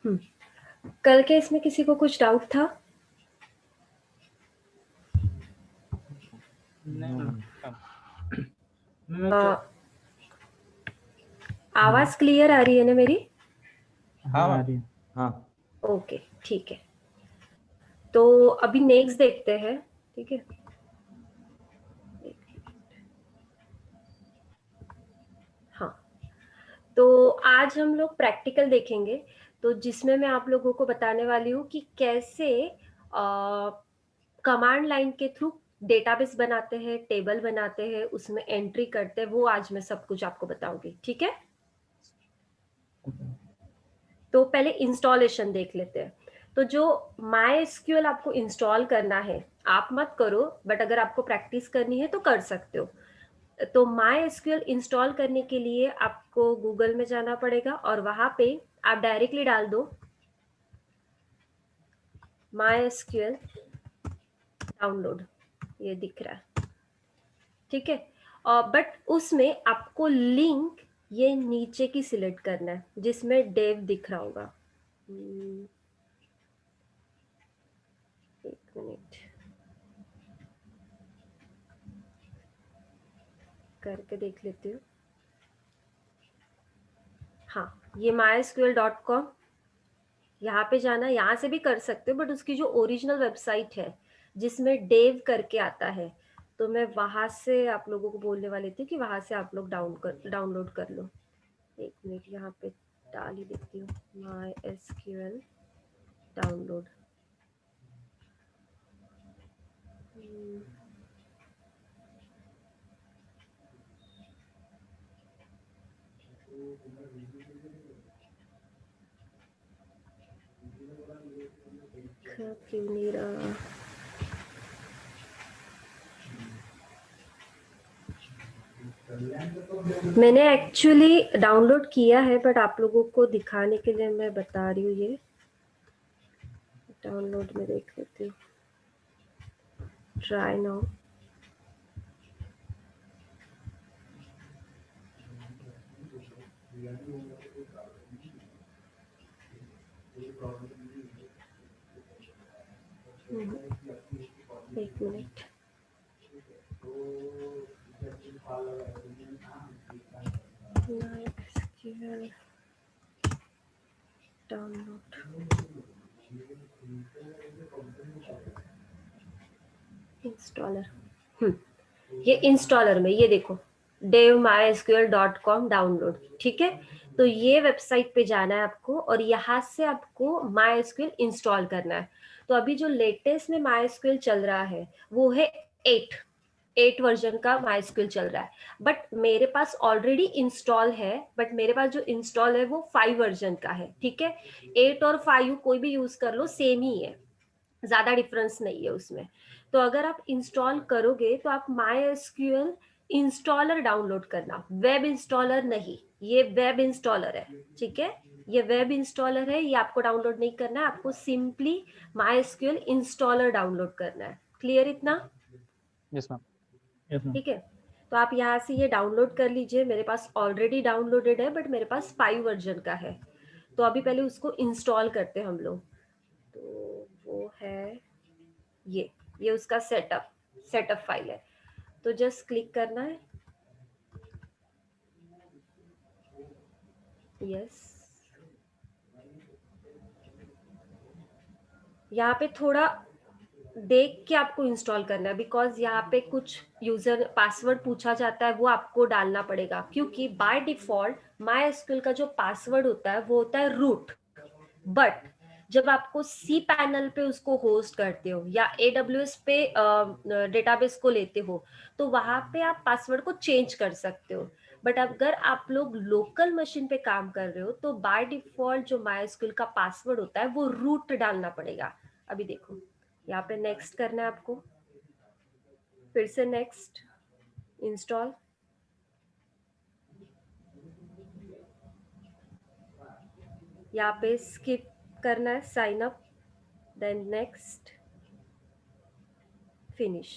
कल के इसमें किसी को कुछ डाउट था? आवाज क्लियर आ रही है ना मेरी? हाँ आ रही है। हाँ ओके, ठीक है। तो अभी नेक्स्ट देखते हैं, ठीक है। हाँ, तो आज हम लोग प्रैक्टिकल देखेंगे, तो जिसमें मैं आप लोगों को बताने वाली हूँ कि कैसे कमांड लाइन के थ्रू डेटाबेस बनाते हैं, टेबल बनाते हैं, उसमें एंट्री करते हैं, वो आज मैं सब कुछ आपको बताऊंगी, ठीक है। तो पहले इंस्टॉलेशन देख लेते हैं। तो जो MySQL आपको इंस्टॉल करना है, आप मत करो, बट अगर आपको प्रैक्टिस करनी है तो कर सकते हो। तो MySQL इंस्टॉल करने के लिए आपको गूगल में जाना पड़ेगा और वहां पे आप डायरेक्टली डाल दो MySQL डाउनलोड, ये दिख रहा है, ठीक है। बट उसमें आपको लिंक ये नीचे की सिलेक्ट करना है जिसमें डेव दिख रहा होगा। एक मिनट करके देख लेती हूँ। हाँ, ये mysql.com, यहाँ पे जाना, यहाँ से भी कर सकते हो, बट उसकी जो ओरिजिनल वेबसाइट है जिसमें डेव करके आता है, तो मैं वहां से आप लोगों को बोलने वाली थी कि वहां से आप लोग डाउनलोड कर लो। एक मिनट यहाँ पे डाल ही देती हूँ, MySQL डाउनलोड। क्यों नहीं रहा? मैंने एक्चुअली डाउनलोड किया है, बट आप लोगों को दिखाने के लिए मैं बता रही हूँ। ये डाउनलोड में देख लेती हूँ, ट्राई नाउ। एक मिनट, MySQL डाउनलोड, इंस्टॉलर। ये इंस्टॉलर में ये देखो, devmysql.com डाउनलोड, ठीक है। तो ये वेबसाइट पे जाना है आपको और यहाँ से आपको MySQL इंस्टॉल करना है। तो अभी जो लेटेस्ट में MySQL चल रहा है वो है 8 वर्जन का MySQL चल रहा है। बट मेरे पास ऑलरेडी इंस्टॉल है, बट मेरे पास जो इंस्टॉल है वो 5 वर्जन का है, ठीक है। 8 और 5 कोई भी यूज कर लो, सेम ही है, ज्यादा डिफरेंस नहीं है उसमें। तो अगर आप इंस्टॉल करोगे तो आप MySQL इंस्टॉलर डाउनलोड करना, वेब इंस्टॉलर नहीं, ये वेब इंस्टॉलर है, ठीक है। ये वेब इंस्टॉलर है, ये आपको डाउनलोड नहीं करना है, आपको सिंपली MySQL इंस्टॉलर डाउनलोड करना है। क्लियर इतना? Yes ma'am. ठीक है। तो आप यहाँ से ये डाउनलोड कर लीजिए, मेरे पास ऑलरेडी डाउनलोडेड है, बट मेरे पास 5 वर्जन का है। तो अभी पहले उसको इंस्टॉल करते हैं हम लोग। तो वो है ये उसका सेटअप फाइल है। तो जस्ट क्लिक करना है, यस। यहाँ पे थोड़ा देख के आपको इंस्टॉल करना है, बिकॉज यहाँ पे कुछ यूजर पासवर्ड पूछा जाता है, वो आपको डालना पड़ेगा, क्योंकि बाय डिफॉल्ट MySQL का जो पासवर्ड होता है वो होता है रूट। बट जब आपको सी पैनल पे उसको होस्ट करते हो या AWS पे डेटाबेस को लेते हो, तो वहां पे आप पासवर्ड को चेंज कर सकते हो। बट अगर आप लोग लोकल मशीन पे काम कर रहे हो तो बाय डिफॉल्ट जो MySQL का पासवर्ड होता है वो रूट डालना पड़ेगा। अभी देखो, यहाँ पे नेक्स्ट करना है आपको, फिर से नेक्स्ट, इंस्टॉल, यहाँ पे स्किप करना है, sign up, then next, finish,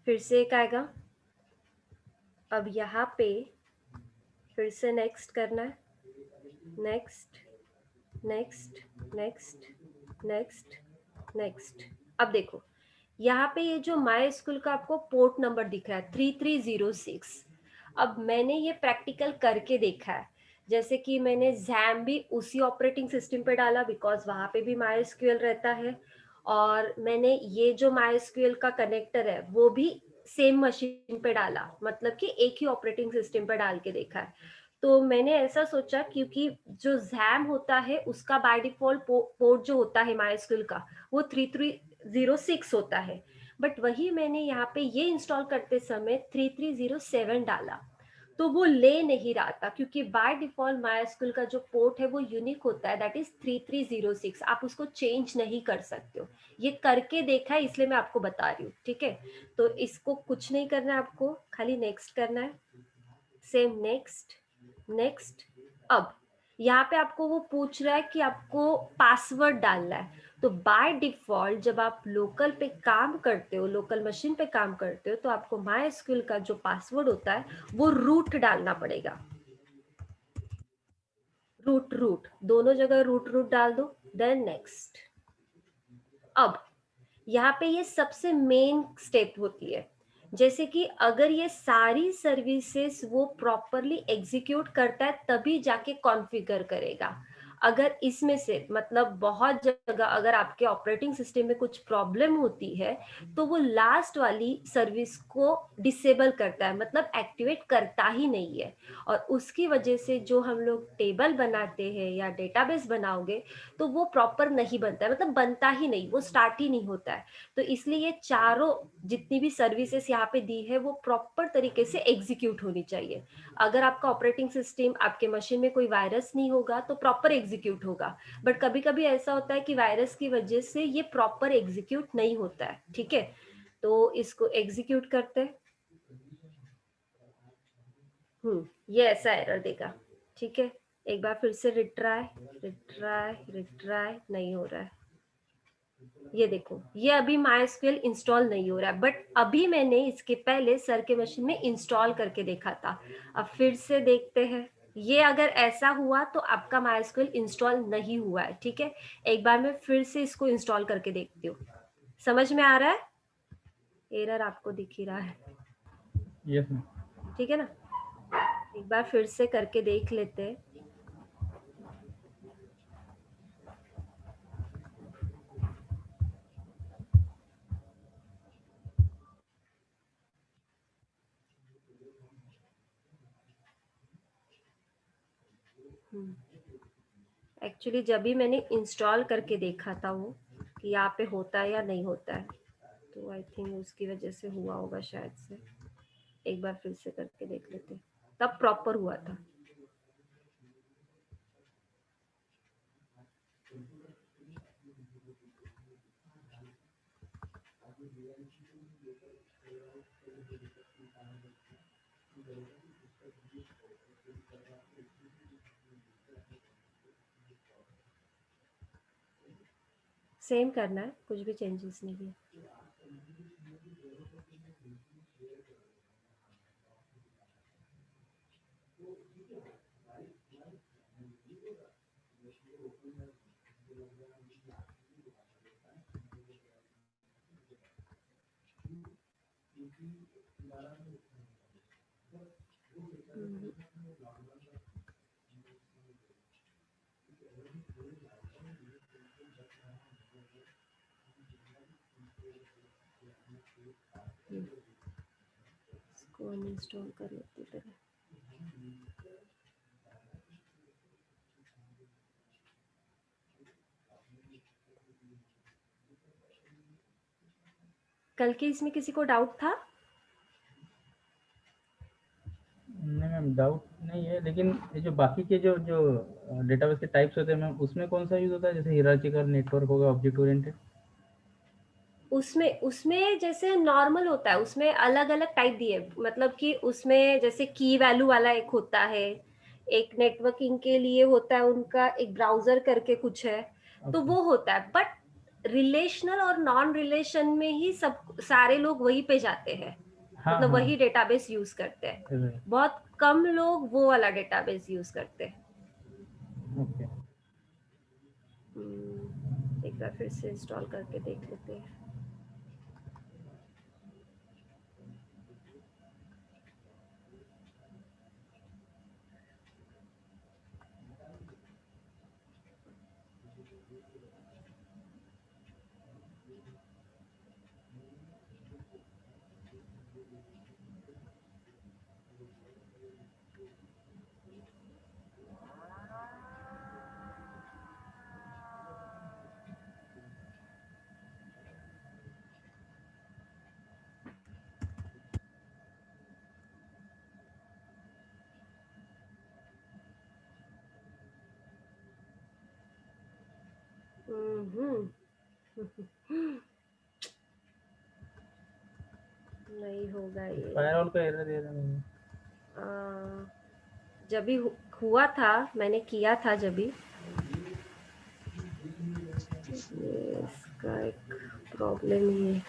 फिर से एक आएगा। अब यहाँ पे फिर से नेक्स्ट करना है, next, next, next, next, next. अब देखो, यहाँ पे ये जो माई स्कूल का आपको पोर्ट नंबर दिख रहा है 3306। अब मैंने ये प्रैक्टिकल करके देखा है, जैसे कि मैंने जैम भी उसी ऑपरेटिंग सिस्टम पे डाला बिकॉज वहां पे भी माई स्क्यूएल रहता है, और मैंने ये जो माई स्क्यूएल का कनेक्टर है वो भी सेम मशीन पे डाला, मतलब कि एक ही ऑपरेटिंग सिस्टम पे डाल के देखा है। तो मैंने ऐसा सोचा क्योंकि जो जैम होता है उसका बाय डिफॉल्ट पोर्ट जो होता है माई स्क्यूएल का वो 3306 होता है, बट वही मैंने यहाँ पे ये इंस्टॉल करते समय 3307 डाला, तो वो ले नहीं रहा था क्योंकि बाय डिफॉल्ट माई का जो पोर्ट है वो यूनिक होता है, दैट इज 3306। आप उसको चेंज नहीं कर सकते हो। ये करके देखा है इसलिए मैं आपको बता रही हूँ, ठीक है। तो इसको कुछ नहीं करना है, आपको खाली नेक्स्ट करना है, सेम नेक्स्ट, नेक्स्ट। अब यहाँ पे आपको वो पूछ रहा है कि आपको पासवर्ड डालना है, तो बाय डिफॉल्ट जब आप लोकल पे काम करते हो, लोकल मशीन पे काम करते हो, तो आपको माई स्क्यूएल का जो पासवर्ड होता है वो रूट डालना पड़ेगा। रूट रूट दोनों जगह रूट रूट डाल दो, देन नेक्स्ट। अब यहाँ पे ये सबसे मेन स्टेप होती है, जैसे कि अगर ये सारी सर्विसेज वो प्रॉपरली एग्जीक्यूट करता है तभी जाके कॉन्फ़िगर करेगा। अगर इसमें से मतलब बहुत जगह अगर आपके ऑपरेटिंग सिस्टम में कुछ प्रॉब्लम होती है तो वो लास्ट वाली सर्विस को डिसेबल करता है, मतलब एक्टिवेट करता ही नहीं है, और उसकी वजह से जो हम लोग टेबल बनाते हैं या डेटाबेस बनाओगे तो वो प्रॉपर नहीं बनता है, मतलब बनता ही नहीं, वो स्टार्ट ही नहीं होता है। तो इसलिए ये चारों जितनी भी सर्विसेज यहाँ पे दी है वो प्रॉपर तरीके से एग्जीक्यूट होनी चाहिए। अगर आपका ऑपरेटिंग सिस्टम आपके मशीन में कोई वायरस नहीं होगा तो प्रॉपर एग्जीक्यूट होगा, बट कभी कभी ऐसा होता है कि वायरस की वजह से ये प्रॉपर एग्जीक्यूट नहीं होता है, ठीक है। तो इसको एग्जीक्यूट करते हैं। ये ऐसा एरर देगा, ठीक है। एक बार फिर से रिट्राई, रिट्राई, रिट्राई, नहीं हो रहा है। ये देखो, ये अभी MySQL इंस्टॉल नहीं हो रहा है, बट अभी मैंने इसके पहले सर के मशीन में इंस्टॉल करके देखा था। अब फिर से देखते हैं, ये अगर ऐसा हुआ तो आपका MySQL इंस्टॉल नहीं हुआ है, ठीक है। एक बार मैं फिर से इसको इंस्टॉल करके देखती हूँ। समझ में आ रहा है? एरर आपको दिख ही रहा है? Yes ma'am. ठीक है ना, एक बार फिर से करके देख लेते हैं। एक्चुअली जब भी मैंने इंस्टॉल करके देखा था वो कि यहाँ पे होता है या नहीं होता है, तो आई थिंक उसकी वजह से हुआ होगा शायद से। एक बार फिर से करके देख लेते, तब प्रॉपर हुआ था। सेम करना है, कुछ भी चेंजेस नहीं है। हम्म, इसको अनइंस्टॉल कर लेते पहले। कल के इसमें किसी को डाउट था? नहीं मैम, डाउट नहीं है, लेकिन ये जो बाकी के जो जो डेटाबेस के टाइप्स होते हैं मैम, उसमें कौन सा यूज होता है? जैसे हियरार्चिकल, नेटवर्क होगा, ऑब्जेक्ट ओरिएंटेड। उसमें उसमें जैसे नॉर्मल होता है, उसमें अलग अलग टाइप दिए, मतलब कि उसमें जैसे की वैल्यू वाला एक होता है, एक नेटवर्किंग के लिए होता है उनका, एक ब्राउजर करके कुछ है, तो ओके। वो होता है। बट रिलेशनल और नॉन रिलेशन में ही सब सारे लोग वही पे जाते हैं, हाँ मतलब हाँ। वही डेटाबेस यूज करते हैं। राइट। बहुत कम लोग वो वाला डेटाबेस यूज करते हैं। ओके। एक बार फिर से इंस्टॉल करके देख लेते हैं। नहीं होगा ये। फायरवॉल का एरर दे रहा है। जब भी हुआ था, मैंने किया था जब भी, इसका एक प्रॉब्लम ही है।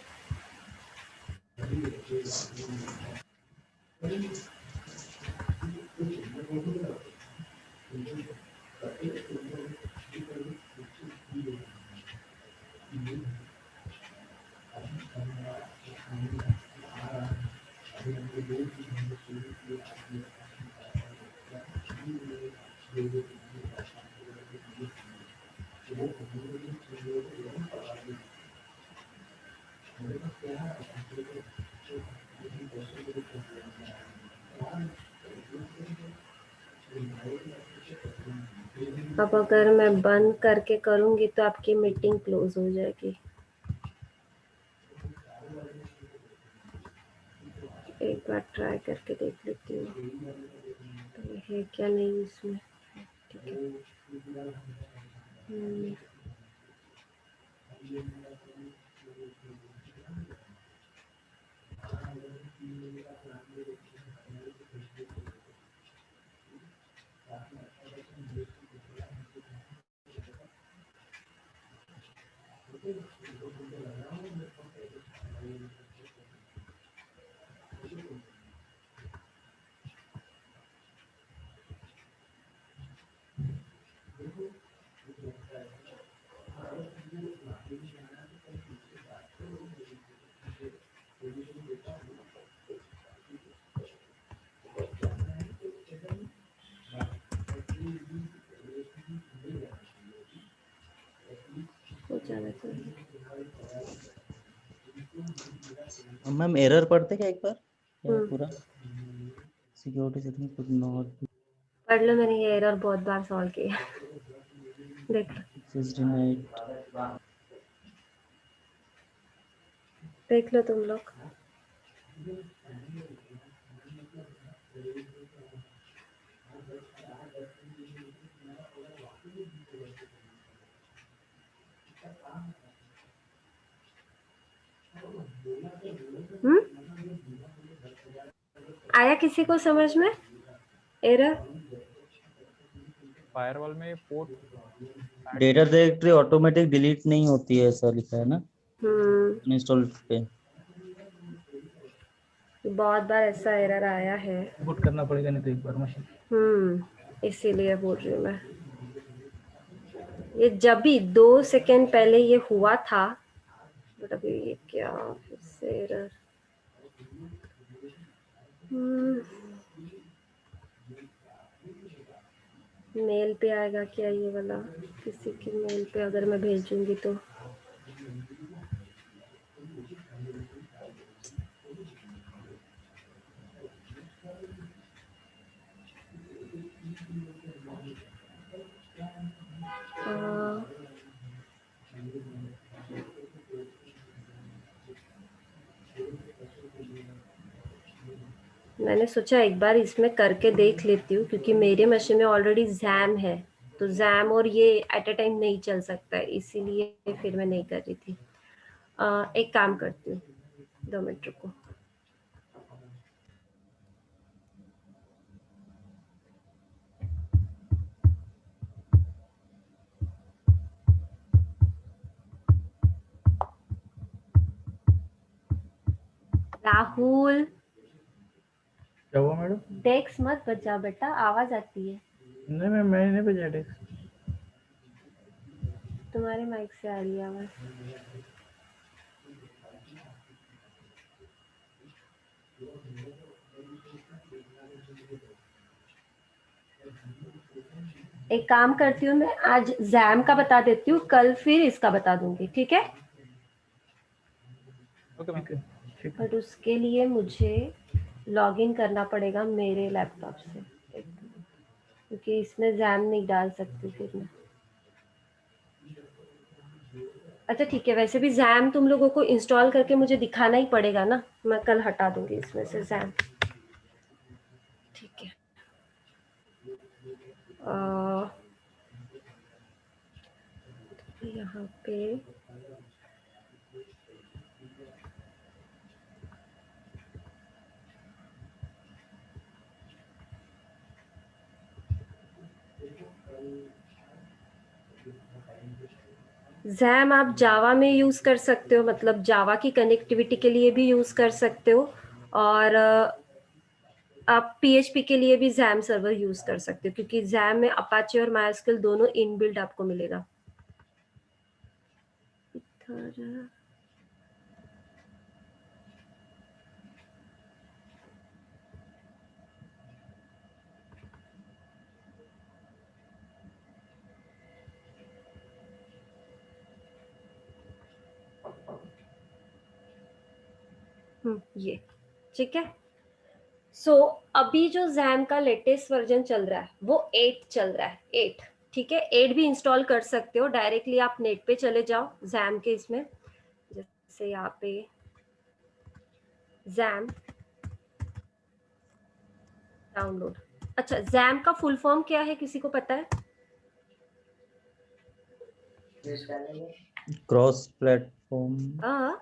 अब अगर मैं बंद करके करूंगी तो आपकी मीटिंग क्लोज हो जाएगी। एक बार ट्राई करके देख लेती हूँ तो ये है क्या नहीं इसमें। ठीक है। हो जाना चाहिए। मैम एरर पढ़ते क्या एक बार या पूरा सिक्योरिटी सेटिंग कुछ नॉट पढ़ लो, मैंने ये एरर बहुत बार सॉल्व किया। देख लो, 69 देख लो तुम लोग। आया किसी को समझ में एरर? फायरवॉल में port data directory automatic delete नहीं होती है, ऐसा लिखा है ना इंस्टॉल पे। बहुत बार ऐसा एरर आया है। बूट करना पड़ेगा नहीं तो एक बार मशीन। इसीलिए बोल रही हूँ मैं। ये जब भी 2 सेकेंड पहले ये हुआ था, बट अभी ये क्या फिर से एरर। मेल पे आएगा क्या ये वाला? किसी की मेल पे अगर मैं भेजूंगी तो मैंने सोचा एक बार इसमें करके देख लेती हूँ, क्योंकि मेरे मशीन में ऑलरेडी जैम है, तो जैम और ये एट अ टाइम नहीं चल सकता है, इसीलिए फिर मैं नहीं कर रही थी। एक काम करती हूँ, 2 मिनट रुको। राहुल, क्या हुआ मैडम? डेस्क मत बजा बेटा, आवाज आती है। नहीं मैम, मैंने नहीं बजा डेस्क। तुम्हारे माइक से आ रही है आवाज। एक काम करती हूँ, मैं आज जैम का बता देती हूँ, कल फिर इसका बता दूंगी, ठीक है? ओके मैम, ठीक है। बट उसके लिए मुझे लॉगिन करना पड़ेगा मेरे लैपटॉप से, क्योंकि इसमें जैम नहीं डाल सकती फिर मैं। अच्छा ठीक है, वैसे भी जैम तुम लोगों को इंस्टॉल करके मुझे दिखाना ही पड़ेगा ना, मैं कल हटा दूंगी इसमें से जैम, ठीक है? यहाँ पे जैम आप जावा में यूज कर सकते हो, मतलब जावा की कनेक्टिविटी के लिए भी यूज कर सकते हो, और आप पीएचपी के लिए भी जैम सर्वर यूज कर सकते हो, क्योंकि जैम में अपाचे और माइस्क्ल दोनों इनबिल्ट आपको मिलेगा। ये ठीक है। सो अभी जो जैम का लेटेस्ट वर्जन चल रहा है वो 8 चल रहा है, 8, ठीक है? 8 भी इंस्टॉल कर सकते हो डायरेक्टली, आप नेट पे चले जाओ जैम के इसमें, जैसे यहाँ पे जैम डाउनलोड। अच्छा, जैम का फुल फॉर्म क्या है, किसी को पता है? क्रॉस प्लेटफॉर्म हाँ,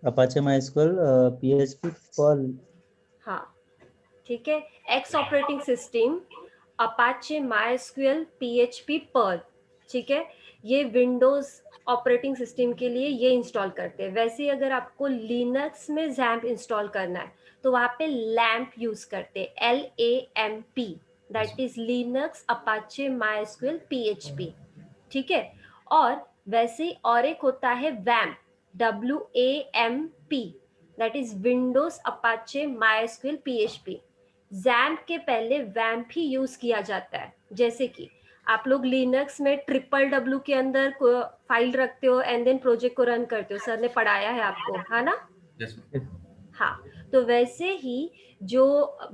अपाचे माइस्क्ल पीएचपी पर्ल। हाँ, ठीक है। X operating system, Apache MySQL, PHP, Perl, ठीक है? ये विंडोज ऑपरेटिंग सिस्टम के लिए ये इंस्टॉल करते हैं। वैसे ही अगर आपको लिनक्स में जैम्प इंस्टॉल करना है तो वहां पे लैम्प यूज करते हैं, LAMP, that is Linux Apache MySQL PHP, ठीक है? और वैसे ही और एक होता है वैम्प, WAMP, that is Windows Apache MySQL PHP. XAMPP के पहले वैम्प ही यूज किया जाता है। जैसे कि आप लोग लिनक्स में ट्रिपल W के अंदर फाइल रखते हो एंड देन प्रोजेक्ट को रन करते हो, सर ने पढ़ाया है आपको, है ना? हाँ, तो वैसे ही जो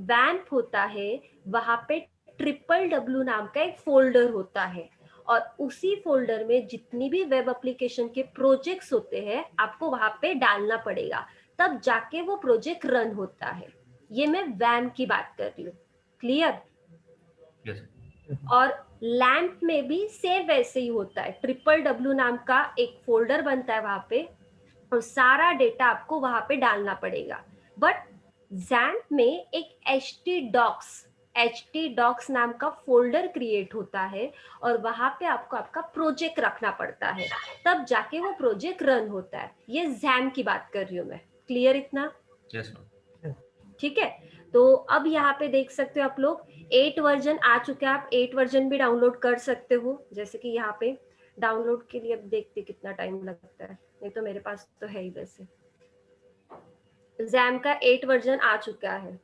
वैम्प होता है वहां पे ट्रिपल W नाम का एक फोल्डर होता है, और उसी फोल्डर में जितनी भी वेब एप्लीकेशन के प्रोजेक्ट्स होते हैं आपको वहां पे डालना पड़ेगा, तब जाके वो प्रोजेक्ट रन होता है। ये मैं वैम्प की बात कर रही हूँ, क्लियर? और लैम्प में भी सेम वैसे ही होता है, ट्रिपल W नाम का एक फोल्डर बनता है वहां पे, और सारा डेटा आपको वहां पे डालना पड़ेगा। बट जैम्प में एक htdocs नाम का फोल्डर क्रिएट होता है, और वहां पे आपको आपका प्रोजेक्ट रखना पड़ता है, तब जाके वो प्रोजेक्ट रन होता है। ये जैम्प की बात कर रही हूँ मैं, क्लियर इतना? ठीक है। तो अब यहाँ पे देख सकते हो आप लोग 8 वर्जन आ चुके हैं, आप 8 वर्जन भी डाउनलोड कर सकते हो। जैसे कि यहाँ पे डाउनलोड के लिए अब देखते कितना टाइम लगता है, नहीं तो मेरे पास तो है ही। वैसे जैम का 8 वर्जन आ चुका है।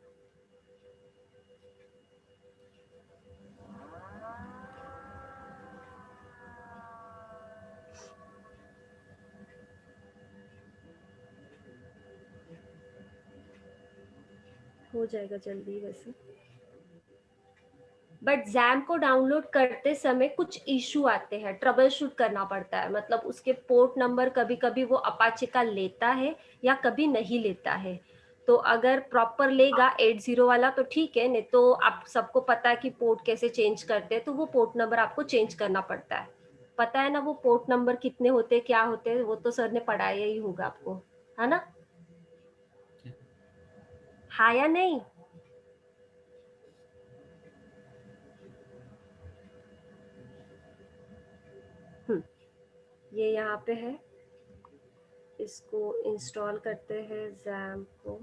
हो जाएगा जल्दी वैसे, बट जैम को डाउनलोड करते समय कुछ इशू आते हैं, ट्रबल शूट करना पड़ता है। मतलब उसके पोर्ट नंबर कभी कभी वो अपाचे का लेता है या कभी नहीं लेता है। तो अगर प्रॉपर लेगा 80 वाला तो ठीक है, नहीं तो आप सबको पता है कि पोर्ट कैसे चेंज करते हैं, तो वो पोर्ट नंबर आपको चेंज करना पड़ता है। पता है ना वो पोर्ट नंबर कितने होते हैं, क्या होते हैं? वो तो सर ने पढ़ाया ही होगा आपको, है ना? हाँ या नहीं? ये यहाँ पे है, इसको इंस्टॉल करते हैं जैम को।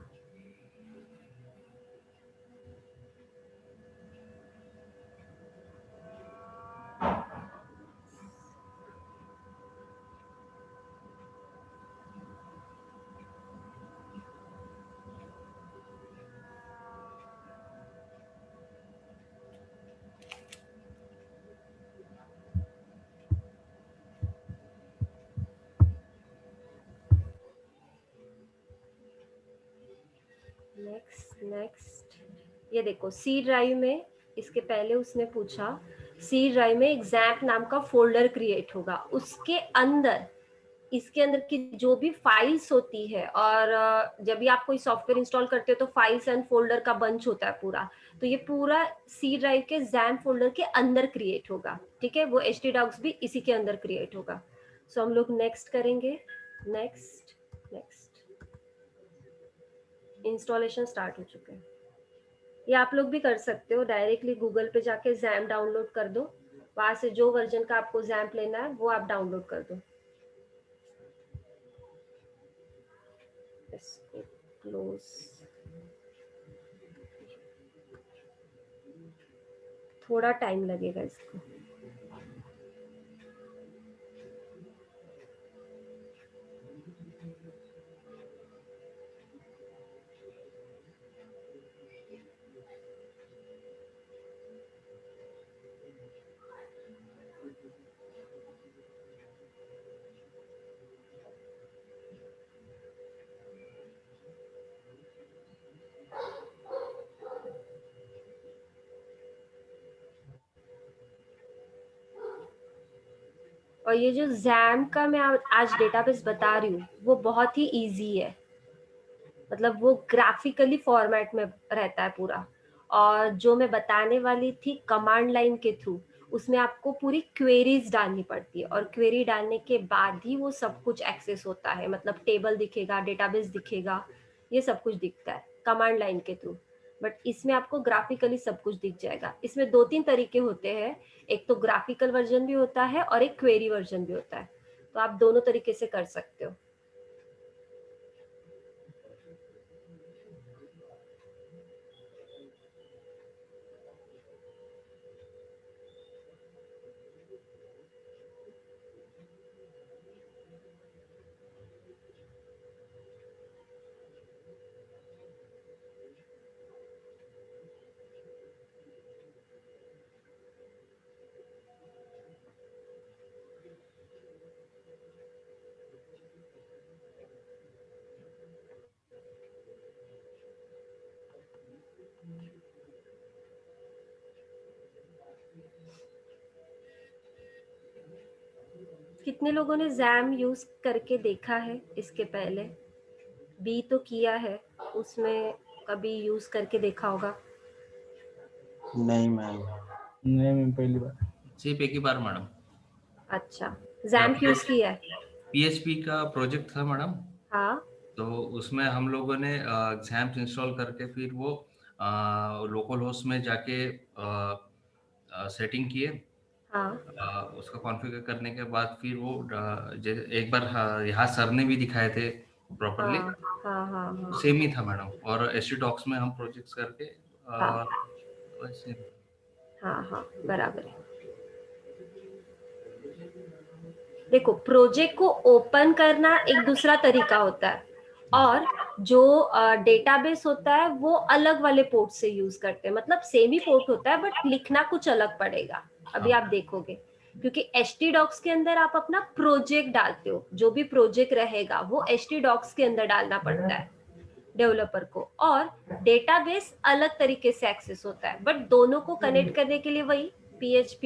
नेक्स्ट ये देखो, सी ड्राइव में, इसके पहले उसने पूछा सी ड्राइव में एग्जैम्प नाम का फोल्डर क्रिएट होगा, उसके अंदर, इसके अंदर की जो भी फाइल्स होती है, और जब भी आप कोई सॉफ्टवेयर इंस्टॉल करते हो तो फाइल्स एंड फोल्डर का बंच होता है पूरा, तो ये पूरा सी ड्राइव के जैम फोल्डर के अंदर क्रिएट होगा, ठीक है। वो htdocs भी इसी के अंदर क्रिएट होगा। सो हम लोग नेक्स्ट करेंगे। नेक्स्ट इंस्टॉलेशन स्टार्ट हो चुका है। ये आप लोग भी कर सकते हो, डायरेक्टली गूगल पे जाके जैम डाउनलोड कर दो, वहां से जो वर्जन का आपको जैम्प लेना है वो आप डाउनलोड कर दो। इसको क्लोज, थोड़ा टाइम लगेगा इसको। और ये जो जैम का मैं आज डेटाबेस बता रही हूँ वो बहुत ही इजी है, मतलब वो ग्राफिकली फॉर्मेट में रहता है पूरा, और जो मैं बताने वाली थी कमांड लाइन के थ्रू, उसमें आपको पूरी क्वेरीज डालनी पड़ती है, और क्वेरी डालने के बाद ही वो सब कुछ एक्सेस होता है, मतलब टेबल दिखेगा, डेटाबेस दिखेगा, ये सब कुछ दिखता है कमांड लाइन के थ्रू। बट इसमें आपको ग्राफिकली सब कुछ दिख जाएगा। इसमें 2-3 तरीके होते हैं, एक तो ग्राफिकल वर्जन भी होता है और एक क्वेरी वर्जन भी होता है, तो आप दोनों तरीके से कर सकते हो। कितने लोगों ने जैम यूज करके देखा है इसके पहले? बी तो किया है, उसमें कभी यूज करके देखा होगा? नहीं मैम। नहीं मैम, पहली बार। सिर्फ एक ही बार मैडम। अच्छा, जैम्प यूज किया है? पीएचपी का प्रोजेक्ट था मैडम, हाँ तो उसमें हम लोगों ने XAMPP इंस्टॉल करके फिर वो लोकल होस्ट में जाके सेटिंग किए। हाँ उसका कॉन्फ़िगर करने के बाद फिर वो एक बार यहाँ सर ने भी दिखाए थे प्रॉपरली, हाँ हाँ हाँ हाँ सेम ही था मैडम। और htdocs में हम प्रोजेक्ट्स करके हाँ वैसे। हाँ हाँ बराबर है। देखो, प्रोजेक्ट को ओपन करना एक दूसरा तरीका होता है, और जो डेटाबेस होता है वो अलग वाले पोर्ट से यूज करते हैं, मतलब सेम ही पोर्ट होता है बट लिखना कुछ अलग पड़ेगा, अभी आप देखोगे, क्योंकि htdocs के अंदर आप अपना प्रोजेक्ट डालते हो, जो भी प्रोजेक्ट रहेगा वो htdocs के अंदर डालना पड़ता है डेवलपर को, और डेटाबेस अलग तरीके से एक्सेस होता है, बट दोनों को कनेक्ट करने के लिए वही PHP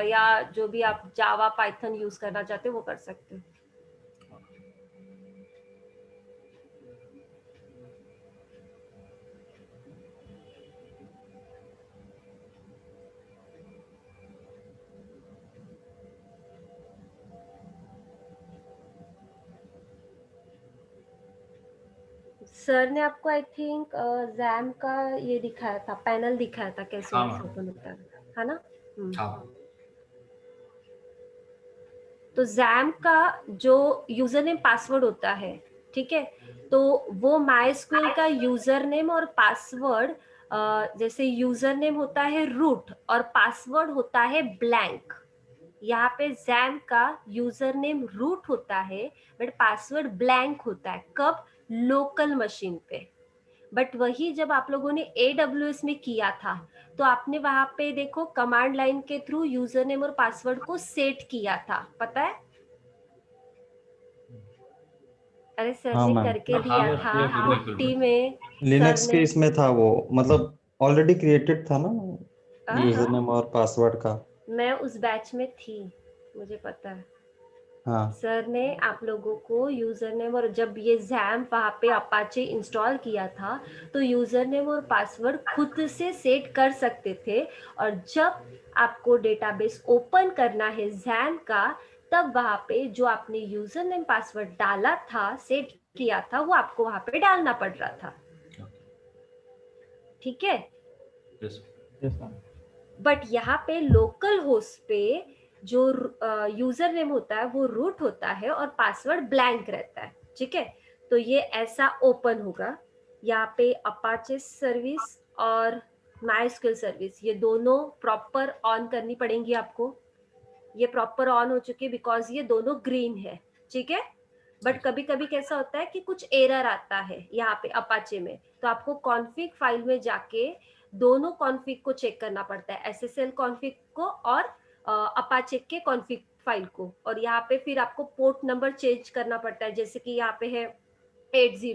या जो भी आप जावा पाइथन यूज करना चाहते हो वो कर सकते हो। सर ने आपको आई थिंक जैम का ये दिखाया था, पैनल दिखाया था कैसे हाँ मैम। ओपन होता है ना? हाँ तो जैम का जो यूजर नेम पासवर्ड होता है, ठीक है, तो वो MySQL का यूजर नेम और पासवर्ड, जैसे यूजर नेम होता है रूट और पासवर्ड होता है ब्लैंक, यहाँ पे जैम का यूजर नेम रूट होता है बट पासवर्ड ब्लैंक होता है। कब? लोकल मशीन पे। बट वही जब आप लोगों ने AWS में किया था तो आपने वहां पे देखो कमांड लाइन के थ्रू यूजर नेम और पासवर्ड को सेट किया था, पता है? अरे सर हाँ ने मैम, करके हाँ, दिया yes, था yes, yes. बिल्कुल, 50 में। लिनक्स सर के ने इसमें था वो, मतलब ऑलरेडी क्रिएटेड था ना यूजर हाँ, नेम और पासवर्ड का। मैं उस बैच में थी, मुझे पता है। हाँ सर ने आप लोगों को यूजर नेम, और जब ये जैम्प वहाँ पे अपाचे इंस्टॉल किया था तो यूजर नेम और पासवर्ड खुद से सेट कर सकते थे, और जब आपको डेटाबेस ओपन करना है जैम का, तब वहाँ पे जो आपने यूजर नेम पासवर्ड डाला था, सेट किया था, वो आपको वहाँ पे डालना पड़ रहा था। ठीक है, yes, Yes, ma'am. बट यहाँ पे लोकल होस्ट पे जो यूजर नेम होता है वो रूट होता है और पासवर्ड ब्लैंक रहता है। ठीक है, तो ये ऐसा ओपन होगा। यहाँ पे अपाचे सर्विस और माइस्क्यूएल सर्विस, ये दोनों प्रॉपर ऑन करनी पड़ेंगी आपको। ये प्रॉपर ऑन हो चुकी है बिकॉज ये दोनों ग्रीन है। ठीक है, बट कभी कभी कैसा होता है कि कुछ एरर आता है यहाँ पे अपाचे में, तो आपको कॉन्फ़िग फाइल में जाके दोनों कॉन्फ़िग को चेक करना पड़ता है, एसएसएल कॉन्फ़िग को और अपाचे के कॉन्फ़िग फाइल को। और यहाँ पे फिर आपको पोर्ट नंबर चेंज करना पड़ता है, जैसे कि यहाँ पे है 80,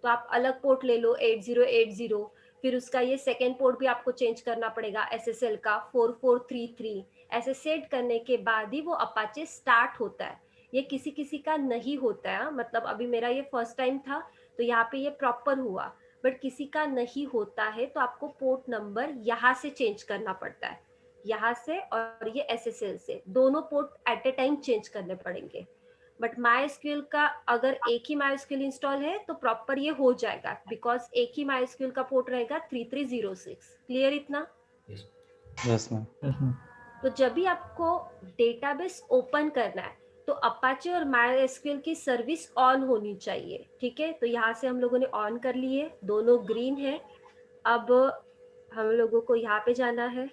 तो आप अलग पोर्ट ले लो 8080। फिर उसका ये सेकेंड पोर्ट भी आपको चेंज करना पड़ेगा एसएसएल का 4433। ऐसे सेट करने के बाद ही वो अपाचे स्टार्ट होता है। ये किसी किसी का नहीं होता है, मतलब अभी मेरा ये फर्स्ट टाइम था तो यहाँ पे ये प्रॉपर हुआ, बट किसी का नहीं होता है तो आपको पोर्ट नंबर यहाँ से चेंज करना पड़ता है, यहाँ से और ये एसएसएल से, दोनों port at a time change करने पड़ेंगे। बट माइस्क्यूएल का अगर एक ही माइस्क्यूएल इंस्टॉल है तो प्रॉपर ये हो जाएगा, बिकॉज एक ही माइस्क्यूएल का पोर्ट रहेगा 3306। क्लियर इतना? yes. Yes ma'am. Yes, ma'am. तो जब भी आपको डेटाबेस ओपन करना है तो अपाचे और माइस्क्यूएल की सर्विस ऑन होनी चाहिए। ठीक है, तो यहाँ से हम लोगों ने ऑन कर लिए, दोनों ग्रीन है। अब हम लोगों को यहाँ पे जाना है,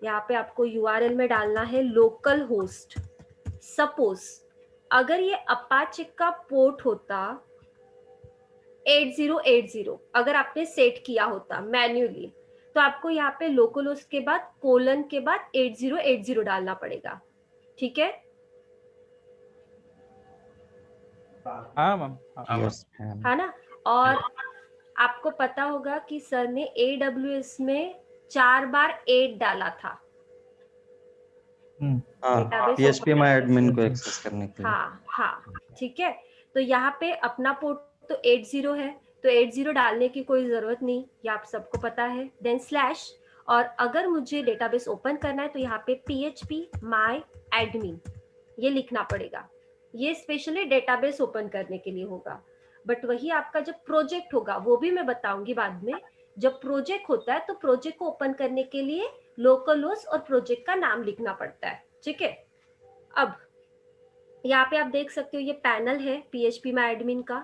यहाँ पे आपको यूआरएल में डालना है लोकल होस्ट। सपोज अगर ये अपाचे का पोर्ट होता 8080, अगर आपने सेट किया होता मैन्युअली, तो आपको यहाँ पे लोकल होस्ट के बाद कोलन के बाद 8080 डालना पड़ेगा। ठीक है, हाँ मैम, हाँ. Yes ma'am. है ना? और आपको पता होगा कि सर ने AWS में 4 बार 8 डाला था हम्म. हाँ, डेटाबेस पीएचपी ओपन माई करने के एडमिन लिए। को एक्सेस करने के लिए। हाँ हाँ, ठीक है। तो यहाँ पे अपना पोर्ट तो 80 है, तो 80 डालने की कोई जरूरत नहीं, ये आप सबको पता है। देन स्लैश, और अगर मुझे डेटाबेस ओपन करना है तो यहाँ पे PHP my admin ये लिखना पड़ेगा। ये स्पेशली डेटाबेस ओपन करने के लिए होगा, बट वही आपका जब प्रोजेक्ट होगा वो भी मैं बताऊंगी बाद में। जब प्रोजेक्ट होता है तो प्रोजेक्ट को ओपन करने के लिए लोकल होस्ट और प्रोजेक्ट का नाम लिखना पड़ता है। ठीक है, अब यहाँ पे आप देख सकते हो ये पैनल है PHP my admin का।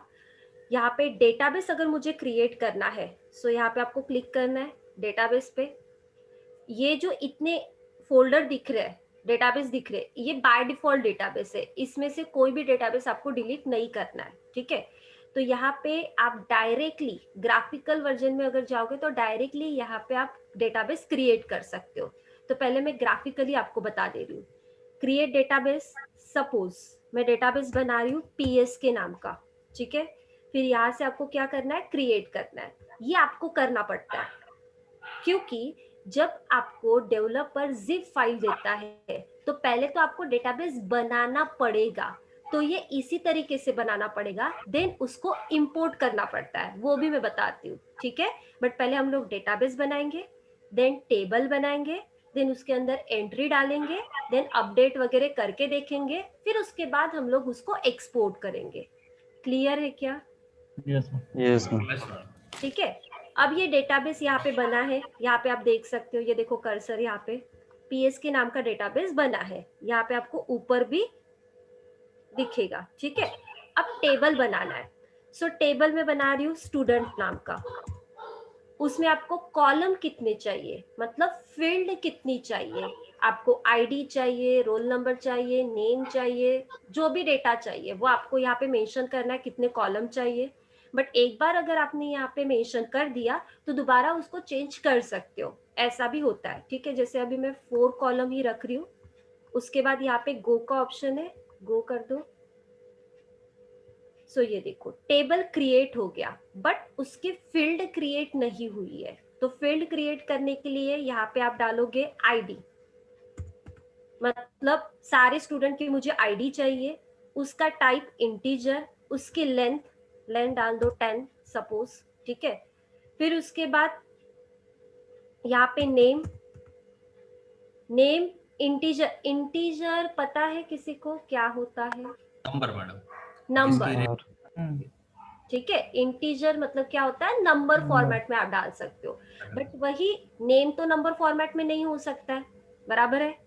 यहाँ पे डेटाबेस अगर मुझे क्रिएट करना है, सो यहाँ पे आपको क्लिक करना है डेटाबेस पे। ये जो इतने फोल्डर दिख रहे हैं, डेटाबेस दिख रहे हैं, ये बाय डिफॉल्ट डेटाबेस है, इसमें से कोई भी डेटाबेस आपको डिलीट नहीं करना है। ठीक है, तो यहाँ पे आप डायरेक्टली ग्राफिकल वर्जन में अगर जाओगे तो डायरेक्टली यहाँ पे आप डेटाबेस क्रिएट कर सकते हो। तो पहले मैं ग्राफिकली आपको बता दे रही हूँ। क्रिएट डेटाबेस, सपोज मैं डेटाबेस बना रही हूँ PS के नाम का। ठीक है, फिर यहाँ से आपको क्या करना है, क्रिएट करना है। ये आपको करना पड़ता है क्योंकि जब आपको डेवलपर जिप फाइल देता है तो पहले तो आपको डेटाबेस बनाना पड़ेगा, तो ये इसी तरीके से बनाना पड़ेगा, देन उसको इंपोर्ट करना पड़ता है, वो भी मैं बताती हूँ। ठीक है, बट पहले हम लोग डेटाबेस बनाएंगे, देन टेबल बनाएंगे, देन उसके अंदर एंट्री डालेंगे, देन अपडेट वगैरह करके देखेंगे, फिर उसके बाद हम लोग उसको एक्सपोर्ट करेंगे। क्लियर है क्या? Yes, ma'am. Yes ma'am. Yes, ma'am. ठीक है, अब ये डेटाबेस यहाँ पे बना है, यहाँ पे आप देख सकते हो, ये देखो कर्सर, यहाँ पे PS के नाम का डेटाबेस बना है, यहाँ पे आपको ऊपर भी दिखेगा। ठीक है, अब टेबल बनाना है। सो टेबल में बना रही हूँ स्टूडेंट नाम का। उसमें आपको कॉलम कितने चाहिए, मतलब फील्ड कितनी चाहिए, आपको आईडी चाहिए, रोल नंबर चाहिए, नेम चाहिए, जो भी डेटा चाहिए वो आपको यहाँ पे मेंशन करना है, कितने कॉलम चाहिए। बट एक बार अगर आपने यहाँ पे मेंशन कर दिया तो दोबारा उसको चेंज कर सकते हो, ऐसा भी होता है। ठीक है, जैसे अभी मैं 4 कॉलम ही रख रही हूँ। उसके बाद यहाँ पे गो का ऑप्शन है, गो कर दो। सो ये देखो टेबल क्रिएट हो गया, बट उसकी फील्ड क्रिएट नहीं हुई है। तो फील्ड क्रिएट करने के लिए यहाँ पे आप डालोगे आईडी, मतलब सारे स्टूडेंट की मुझे आईडी चाहिए, उसका टाइप इंटीजर, उसकी लेंथ डाल दो 10 सपोज, ठीक है। फिर उसके बाद यहाँ पे नेम इंटीजर पता है किसी को क्या होता है? नंबर मैडम, नंबर, हम्म, ठीक है। इंटीजर मतलब क्या होता है? Number number. फॉर्मेट में आप डाल सकते हो, बट वही नेम तो नंबर फॉर्मेट में नहीं हो सकता है, बराबर है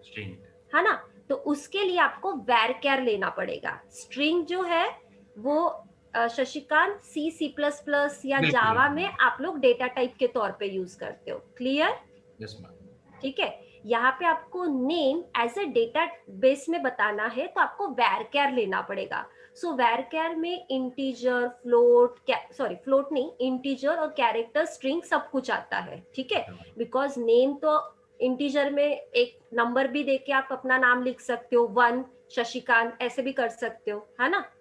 स्ट्रिंग। है ना। तो उसके लिए आपको varchar लेना पड़ेगा। स्ट्रिंग जो है वो शशिकांत C++ या बिल्कुल। जावा में आप लोग डेटा टाइप के तौर पे यूज करते हो, क्लियर? Yes ma'am. ठीक है। यहाँ पे आपको name as a database में बताना है तो आपको varchar लेना पड़ेगा। सो varchar में इंटीजर, फ्लोट नहीं, इंटीजर और कैरेक्टर, स्ट्रिंग सब कुछ आता है, ठीक है। बिकॉज नेम तो इंटीजर में एक नंबर भी देके आप अपना नाम लिख सकते हो, 1 शशिकांत ऐसे भी कर सकते हो, है ना,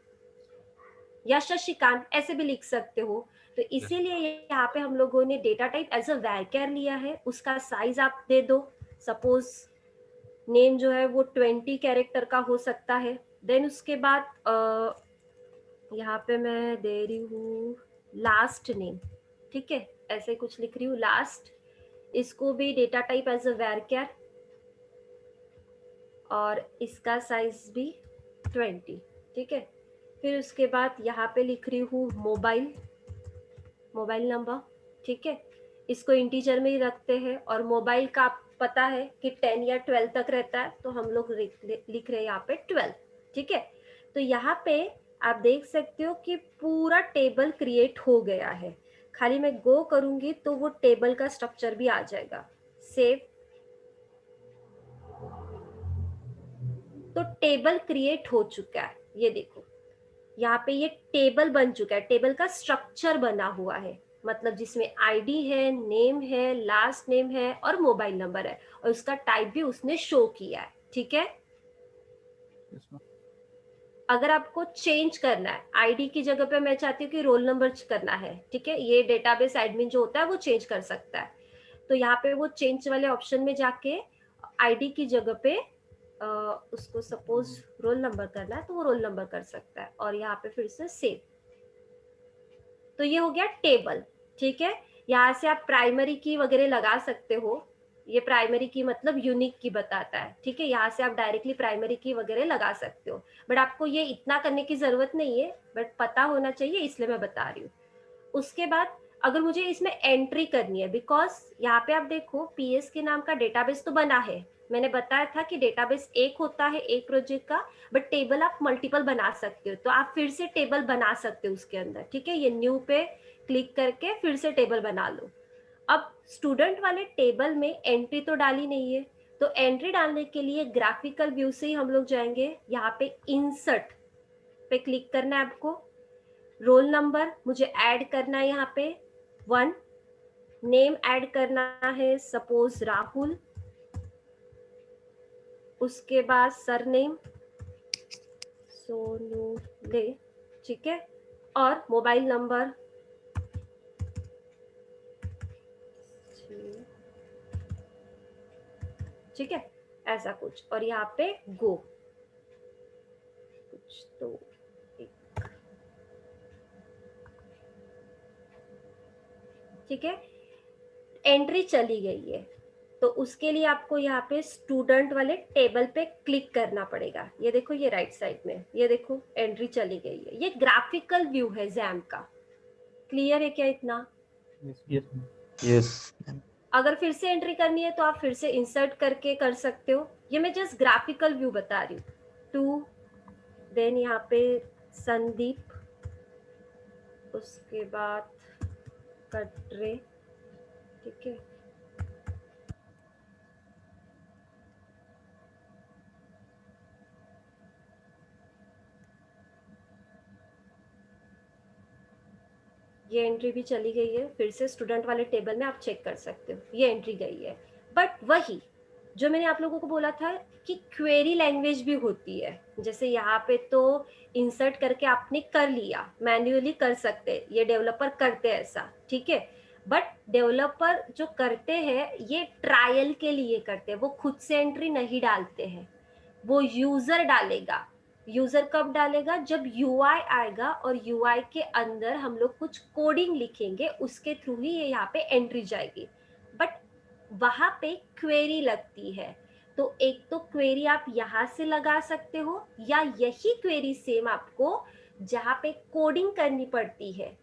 या शशिकांत ऐसे भी लिख सकते हो। तो इसीलिए यहाँ पे हम लोगों ने data type as a varchar लिया है। उसका साइज आप दे दो, सपोज नेम जो है वो 20 कैरेक्टर का हो सकता है। देन उसके बाद यहाँ पे मैं दे रही हूँ लास्ट नेम, ठीक है, ऐसे कुछ लिख रही हूँ लास्ट। इसको भी data type as a varchar, और इसका साइज भी 20, ठीक है। फिर उसके बाद यहाँ पे लिख रही हूँ मोबाइल नंबर, ठीक है। इसको इंटीजर में ही रखते हैं, और मोबाइल का आप पता है कि 10 या 12 तक रहता है, तो हम लोग लिख रहे हैं यहाँ पे 12, ठीक है। तो यहाँ पे आप देख सकते हो कि पूरा टेबल क्रिएट हो गया है। खाली मैं गो करूंगी तो वो टेबल का स्ट्रक्चर भी आ जाएगा। सेव, तो टेबल क्रिएट हो चुका है, ये देखो यहाँ पे ये टेबल बन चुका है, टेबल का स्ट्रक्चर बना हुआ है, मतलब जिसमें आईडी है, नेम है, लास्ट नेम है और मोबाइल नंबर है, और उसका टाइप भी उसने शो किया है, ठीक है। अगर आपको चेंज करना है आईडी की जगह पे, मैं चाहती हूँ कि रोल नंबर करना है, ठीक है, ये डेटाबेस एडमिन जो होता है वो चेंज कर सकता है। तो यहाँ पे वो चेंज वाले ऑप्शन में जाके आईडी की जगह पे उसको सपोज रोल नंबर करना है तो वो रोल नंबर कर सकता है, और यहाँ पे फिर से सेव। तो ये हो गया टेबल, ठीक है। यहाँ से आप प्राइमरी की वगैरह लगा सकते हो, ये प्राइमरी की मतलब यूनिक की बताता है, ठीक है। यहाँ से आप डायरेक्टली प्राइमरी की वगैरह लगा सकते हो, बट आपको ये इतना करने की जरूरत नहीं है, बट पता होना चाहिए इसलिए मैं बता रही हूँ। उसके बाद अगर मुझे इसमें एंट्री करनी है, बिकॉज यहाँ पे आप देखो पीएस के नाम का डेटाबेस तो बना है, मैंने बताया था कि डेटाबेस एक होता है एक प्रोजेक्ट का, बट टेबल आप मल्टीपल बना सकते हो, तो आप फिर से टेबल बना सकते हो उसके अंदर, ठीक है। ये न्यू पे क्लिक करके फिर से टेबल बना लो। अब स्टूडेंट वाले टेबल में एंट्री तो डाली नहीं है, तो एंट्री डालने के लिए ग्राफिकल व्यू से ही हम लोग जाएंगे, यहाँ पे इंसर्ट पे क्लिक करना है आपको। रोल नंबर मुझे ऐड करना है यहाँ पे 1, नेम ऐड करना है सपोज राहुल, उसके बाद सरनेम सोनूले, ठीक है, और मोबाइल नंबर, ठीक है, ऐसा कुछ, और यहाँ पे गो कुछ तो ठीक है, एंट्री चली गई है। तो उसके लिए आपको यहाँ पे स्टूडेंट वाले टेबल पे क्लिक करना पड़ेगा। ये देखो ये राइट साइड में, ये देखो एंट्री चली गई है। ये ग्राफिकल व्यू है जैम का, क्लियर है क्या इतना? यस। अगर फिर से एंट्री करनी है तो आप फिर से इंसर्ट करके कर सकते हो, ये मैं जस्ट ग्राफिकल व्यू बता रही हूँ। 2, देन यहाँ पे संदीप, उसके बाद कटरे, ठीक है। ये एंट्री भी चली गई है, फिर से स्टूडेंट वाले टेबल में आप चेक कर सकते हो, ये एंट्री गई है। बट वही जो मैंने आप लोगों को बोला था कि क्वेरी लैंग्वेज भी होती है, जैसे यहाँ पे तो इंसर्ट करके आपने कर लिया, मैन्युअली कर सकते हैं, ये डेवलपर करते हैं ऐसा, ठीक है। बट डेवलपर जो करते हैं ये ट्रायल के लिए करते हैं, वो खुद से एंट्री नहीं डालते हैं, वो यूजर डालेगा। यूजर कब डालेगा? जब यूआई आएगा और यूआई के अंदर हम लोग कुछ कोडिंग लिखेंगे, उसके थ्रू ही ये यहाँ पे एंट्री जाएगी। बट वहां पे क्वेरी लगती है, तो एक तो क्वेरी आप यहाँ से लगा सकते हो, या यही क्वेरी सेम आपको जहाँ पे कोडिंग करनी पड़ती है,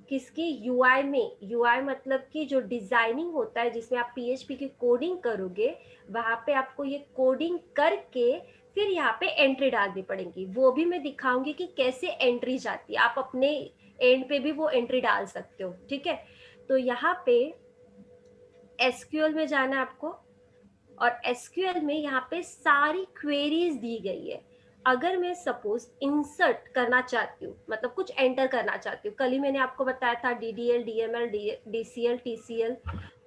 किसकी? यूआई में। यूआई मतलब कि जो डिजाइनिंग होता है जिसमें आप पीएचपी की कोडिंग करोगे, वहां पे आपको ये कोडिंग करके फिर यहाँ पे एंट्री डालनी पड़ेगी। वो भी मैं दिखाऊंगी कि कैसे एंट्री जाती है, आप अपने एंड पे भी वो एंट्री डाल सकते हो, ठीक है। तो यहाँ पे एसक्यूएल में जाना है आपको, और एसक्यूएल में यहाँ पे सारी क्वेरीज दी गई है। अगर मैं सपोज इंसर्ट करना चाहती हूँ, मतलब कुछ एंटर करना चाहती हूँ, कल ही मैंने आपको बताया था डीडीएल, डीएमएल, डीसीएल, टीसीएल,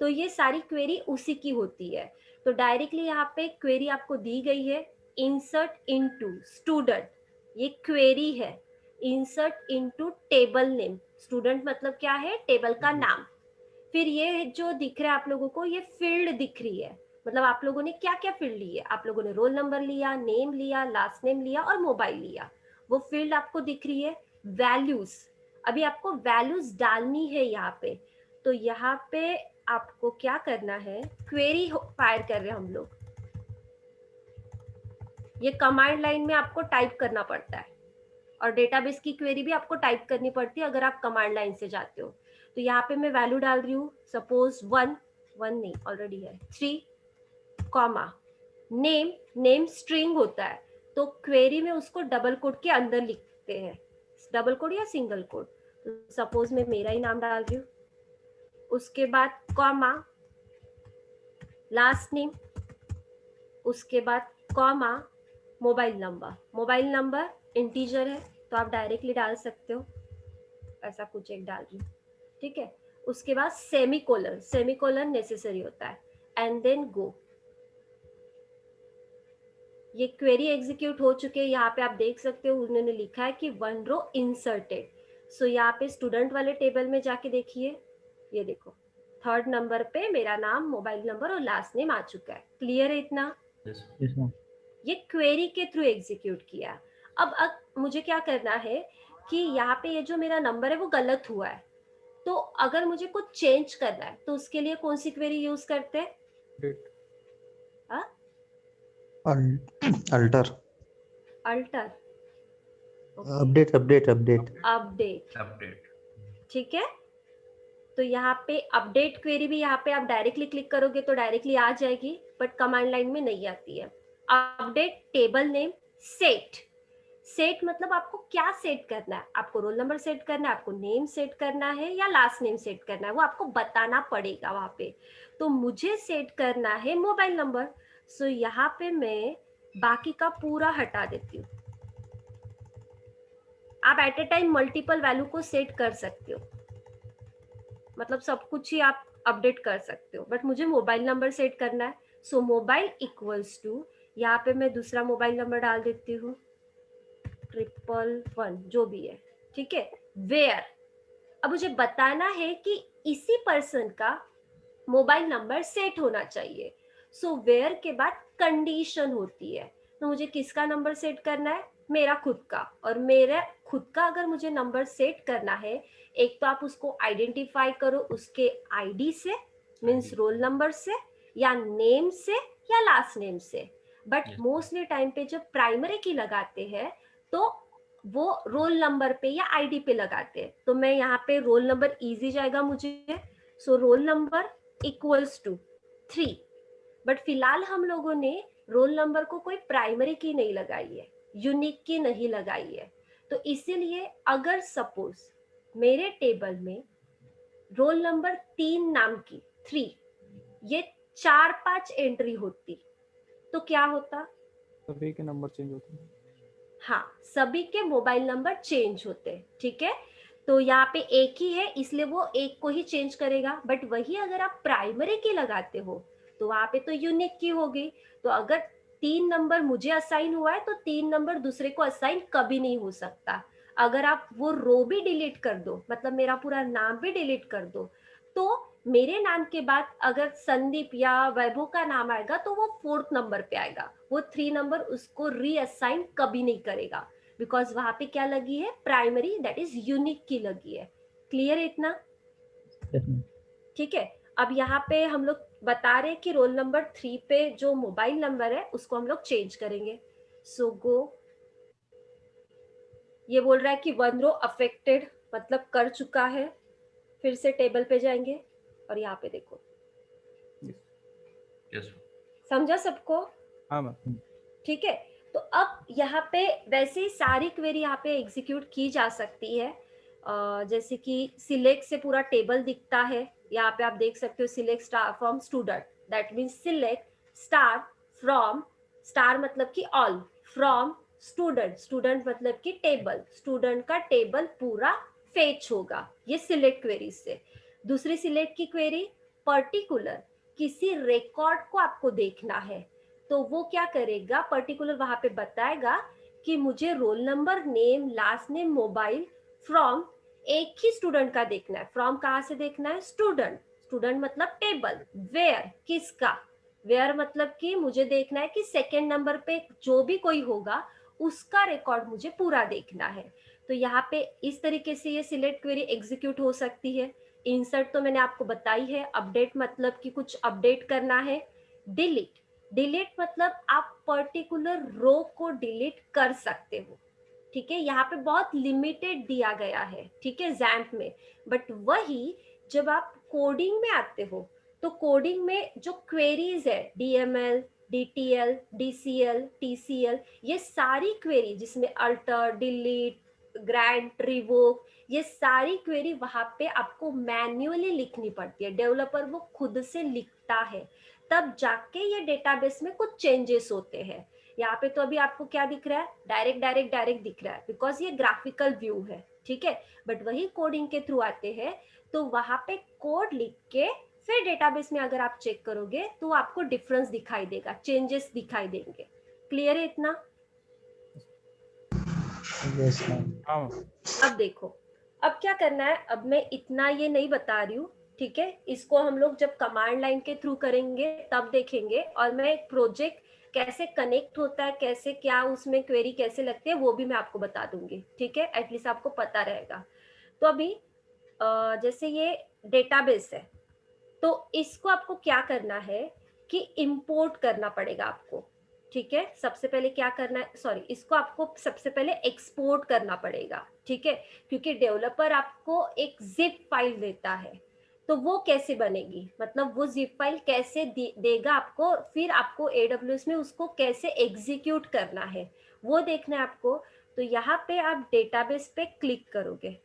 तो ये सारी क्वेरी उसी की होती है। तो डायरेक्टली यहाँ पे क्वेरी आपको दी गई है, इंसर्ट इनटू स्टूडेंट, ये क्वेरी है। Insert into table name, student मतलब क्या है? टेबल का नाम। फिर ये जो दिख रहा है आप लोगों को, ये फील्ड दिख रही है, मतलब आप लोगों ने क्या क्या फील्ड ली है? आप लोगों ने रोल नंबर लिया, नेम लिया, लास्ट नेम लिया और मोबाइल लिया, वो फील्ड आपको दिख रही है। वैल्यूज, अभी आपको वैल्यूज डालनी है यहाँ पे, तो यहाँ पे आपको क्या करना है? क्वेरी फायर कर रहे हैं हम लोग, ये कमांड लाइन में आपको टाइप करना पड़ता है, और डेटाबेस की क्वेरी भी आपको टाइप करनी पड़ती है अगर आप कमांड लाइन से जाते हो। तो यहाँ पे मैं वैल्यू डाल रही हूँ, सपोज 1 नहीं ऑलरेडी है, 3 कॉमा नेम, नेम स्ट्रिंग होता है, तो क्वेरी में उसको डबल कोट के अंदर लिखते हैं, डबल कोट या सिंगल कोट। तो सपोज मैं मेरा ही नाम डाल रही हूँ, उसके बाद कॉमा लास्ट नेम, उसके बाद comma mobile number. Mobile number integer है तो आप डायरेक्टली डाल सकते हो, ऐसा कुछ एक डाल रही हूँ, ठीक है। उसके बाद सेमीकोलन, सेमीकोलन नेसेसरी होता है, एंड देन गो। ये क्वेरी एग्जीक्यूट हो चुके हैं, यहाँ पे आप देख सकते हो उन्होंने लिखा है कि 1 रो इंसर्टेड। सो यहाँ पे स्टूडेंट वाले टेबल में जाके देखिए, ये देखो 3rd नंबर पे मेरा नाम, मोबाइल नंबर और लास्ट नेम आ चुका है। क्लियर है इतना? Yes ma'am. ये क्वेरी के थ्रू एग्जीक्यूट किया। अब मुझे क्या करना है कि यहाँ पे ये जो मेरा नंबर है वो गलत हुआ है, तो अगर मुझे कुछ चेंज करना है तो उसके लिए कौन सी क्वेरी यूज करते हैं? Alter, alter, update update update update, update. ठीक है। तो यहाँ पे अपडेट क्वेरी भी यहाँ पे आप डायरेक्टली क्लिक करोगे तो डायरेक्टली आ जाएगी, बट कमांड लाइन में नहीं आती है। Update table name set, set मतलब आपको क्या सेट करना है? आपको रोल नंबर सेट करना है, आपको नेम सेट करना है, या लास्ट नेम सेट करना है, वो आपको बताना पड़ेगा वहां पे। तो मुझे सेट करना है मोबाइल नंबर, सो यहाँ पे मैं बाकी का पूरा हटा देती हूँ। आप at a time multiple value को सेट कर सकते हो, मतलब सब कुछ ही आप अपडेट कर सकते हो, बट मुझे मोबाइल नंबर सेट करना है। सो मोबाइल इक्वल्स टू, यहाँ पे मैं दूसरा मोबाइल नंबर डाल देती हूँ 111 जो भी है, ठीक है। वेयर, अब मुझे बताना है कि इसी पर्सन का मोबाइल नंबर सेट होना चाहिए। सो वेयर के बाद कंडीशन होती है, तो मुझे किसका नंबर सेट करना है? मेरा खुद का। और मेरा खुद का अगर मुझे नंबर सेट करना है, एक तो आप उसको आइडेंटिफाई करो उसके आईडी से, मीन्स रोल नंबर से, या नेम से, या लास्ट नेम से। बट मोस्टली टाइम पे जब प्राइमरी की लगाते हैं तो वो रोल नंबर पे या आईडी पे लगाते हैं, तो मैं यहाँ पे रोल नंबर इजी जाएगा मुझे। So roll number equals to 3, but फिलहाल हम लोगों ने रोल नंबर को कोई प्राइमरी की नहीं लगाई है, यूनिक की नहीं लगाई है। तो इसीलिए अगर सपोज मेरे टेबल में रोल नंबर 3 नाम की 3, ये 4-5 एंट्री होती तो क्या होता? सभी के नंबर चेंज होते हैं। हाँ, सभी के मोबाइल नंबर चेंज होते हैं, ठीक है। तो यहाँ पे एक ही है इसलिए वो एक को ही चेंज करेगा, बट वही अगर आप प्राइमरी की लगाते हो तो तो वहां पे तो यूनिक की होगी। तो अगर 3 नंबर मुझे असाइन हुआ है तो 3 नंबर दूसरे को असाइन कभी नहीं हो सकता। अगर आप वो रो भी डिलीट कर दो, मतलब मेरा पूरा नाम भी डिलीट कर दो, तो मेरे नाम के बाद अगर संदीप या वैभव का नाम आएगा तो वो 4th नंबर पे आएगा, वो 3 नंबर उसको रीअसाइन कभी नहीं करेगा, बिकॉज वहां पे क्या लगी है, प्राइमरी दैट इज यूनिक की लगी है। क्लियर है इतना? Yes, ma'am. ठीक है। अब यहाँ पे हम लोग बता रहे हैं कि रोल नंबर 3 पे जो मोबाइल नंबर है उसको हम लोग चेंज करेंगे। सो गो, ये बोल रहा है कि 1 रो अफेक्टेड, मतलब कर चुका है। फिर से टेबल पे जाएंगे और यहाँ पे देखो, यस समझा सबको? हाँ मैम। ठीक है। तो अब यहाँ पे वैसे ही सारी क्वेरी यहाँ पे एग्जीक्यूट की जा सकती है। जैसे कि सिलेक्ट से पूरा टेबल दिखता है, यहाँ पे आप देख सकते हो select star from student, that means select star from, star मतलब कि ऑल, फ्रॉम स्टूडेंट, स्टूडेंट मतलब कि टेबल, स्टूडेंट का टेबल पूरा फेच होगा ये सिलेक्ट क्वेरी से। दूसरी सिलेक्ट की क्वेरी, पर्टिकुलर किसी रिकॉर्ड को आपको देखना है, तो वो क्या करेगा, पर्टिकुलर वहां पे बताएगा कि मुझे roll number, name, last name, mobile from एक ही स्टूडेंट का देखना है। फ्रॉम कहाँ से देखना है? स्टूडेंट, स्टूडेंट मतलब टेबल, वेयर किसका, वेयर मतलब कि मुझे देखना है कि सेकेंड नंबर पे जो भी कोई होगा उसका रिकॉर्ड मुझे पूरा देखना है। तो यहाँ पे इस तरीके से ये सिलेक्ट क्वेरी एग्जीक्यूट हो सकती है। इंसर्ट तो मैंने आपको बताई है, अपडेट मतलब कि कुछ अपडेट करना है। डिलीट, डिलीट मतलब आप पर्टिकुलर रो को डिलीट कर सकते हो, ठीक है। यहाँ पे बहुत लिमिटेड दिया गया है, ठीक है, जैम्प में। बट वही जब आप कोडिंग में आते हो तो कोडिंग में जो क्वेरीज है, डीएमएल, डीटीएल, डीसीएल, टीसीएल, ये सारी क्वेरी जिसमें अल्टर, डिलीट, ग्रांट, रिवोक, ये सारी क्वेरी वहां पे आपको मैन्युअली लिखनी पड़ती है। डेवलपर वो खुद से लिखता है, तब जाके ये डेटाबेस में कुछ चेंजेस होते हैं। यहाँ पे तो अभी आपको क्या दिख रहा है, डायरेक्ट डायरेक्ट डायरेक्ट दिख रहा है, बिकॉज ये ग्राफिकल व्यू है, ठीक है। बट वही कोडिंग के थ्रू आते हैं तो वहां पे कोड लिख के फिर डेटाबेस में अगर आप चेक करोगे तो आपको डिफरेंस दिखाई देगा, चेंजेस दिखाई देंगे। क्लियर है इतना? Yes ma'am. हाँ मैम। अब देखो, अब क्या करना है, अब मैं इतना ये नहीं बता रही हूँ, ठीक है, इसको हम लोग जब कमांड लाइन के थ्रू करेंगे तब देखेंगे, और मैं एक प्रोजेक्ट कैसे कनेक्ट होता है, कैसे क्या उसमें क्वेरी कैसे लगती है वो भी मैं आपको बता दूंगी, ठीक है, एटलीस्ट आपको पता रहेगा। तो अभी जैसे ये डेटाबेस है तो इसको आपको क्या करना है कि इंपोर्ट करना पड़ेगा आपको, ठीक है। सबसे पहले क्या करना है, सॉरी, इसको आपको सबसे पहले एक्सपोर्ट करना पड़ेगा, ठीक है, क्योंकि डेवलपर आपको एक जिप फाइल देता है। तो वो कैसे बनेगी, मतलब वो जिप फाइल कैसे देगा आपको, फिर आपको AWS में उसको कैसे एग्जीक्यूट करना है वो देखना है आपको। तो यहाँ पे आप डेटाबेस पे क्लिक करोगे,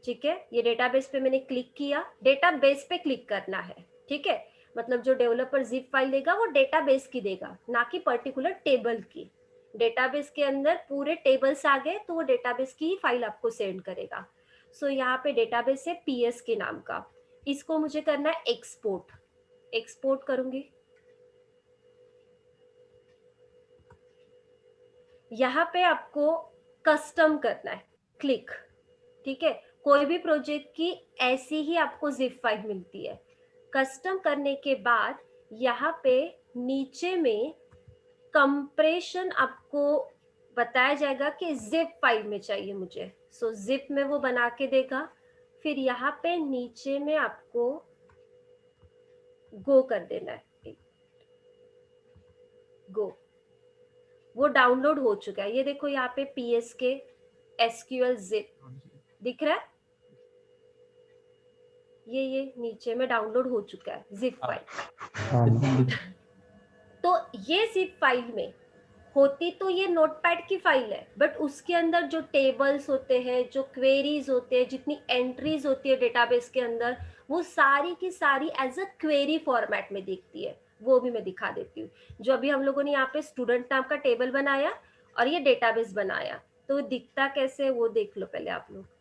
ठीक है, ये डेटाबेस पे मैंने क्लिक किया, डेटाबेस पे क्लिक करना है, ठीक है। मतलब जो डेवलपर जिप फाइल देगा वो डेटाबेस की देगा, ना कि पर्टिकुलर टेबल की। डेटाबेस के अंदर पूरे टेबल्स आ गए तो वो डेटाबेस की ही फाइल आपको सेंड करेगा। सो यहाँ पे डेटाबेस है PS के नाम का, इसको मुझे करना है एक्सपोर्ट, एक्सपोर्ट करूंगी। यहाँ पे आपको कस्टम करना है, क्लिक, ठीक है। कोई भी प्रोजेक्ट की ऐसी ही आपको जिप फाइल मिलती है। कस्टम करने के बाद यहाँ पे नीचे में कंप्रेशन आपको बताया जाएगा कि जिप फाइल में चाहिए मुझे, सो जिप में वो बना के देगा। फिर यहाँ पे नीचे में आपको गो कर देना है, गो, वो डाउनलोड हो चुका है। ये देखो यहाँ पे PS के SQL जिप दिख रहा है, ये नीचे में डाउनलोड हो चुका है जिप फाइल। तो ये जिप फाइल में होती तो ये नोटपैड की फाइल है, बट उसके अंदर जो टेबल्स होते हैं, जो क्वेरीज होते हैं, जितनी एंट्रीज होती है डेटाबेस के अंदर, वो सारी की सारी एज अ क्वेरी फॉर्मेट में दिखती है। वो भी मैं दिखा देती हूँ। जो अभी हम लोगों ने यहाँ पे स्टूडेंट नाम का टेबल बनाया और ये डेटाबेस बनाया, तो दिखता कैसे वो देख लो पहले आप लोग।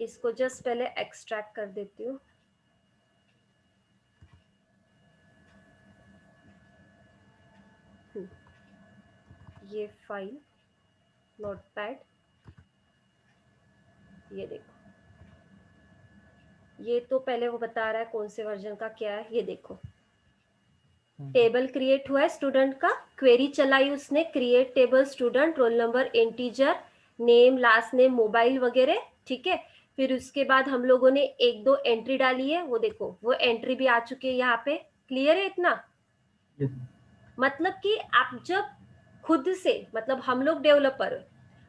इसको जस्ट पहले एक्सट्रैक्ट कर देती हूँ। ये फाइल नोटपैड, ये देखो, ये तो पहले वो बता रहा है कौन से वर्जन का क्या है। ये देखो टेबल क्रिएट हुआ है स्टूडेंट का, क्वेरी चलाई उसने, create table student, roll number, integer, name, last name, mobile वगैरह, ठीक है। फिर उसके बाद हम लोगों ने एक दो एंट्री डाली है, वो देखो वो एंट्री भी आ चुकी है यहाँ पे। क्लियर है इतना? Yes, मतलब कि आप जब खुद से, मतलब हम लोग डेवलपर,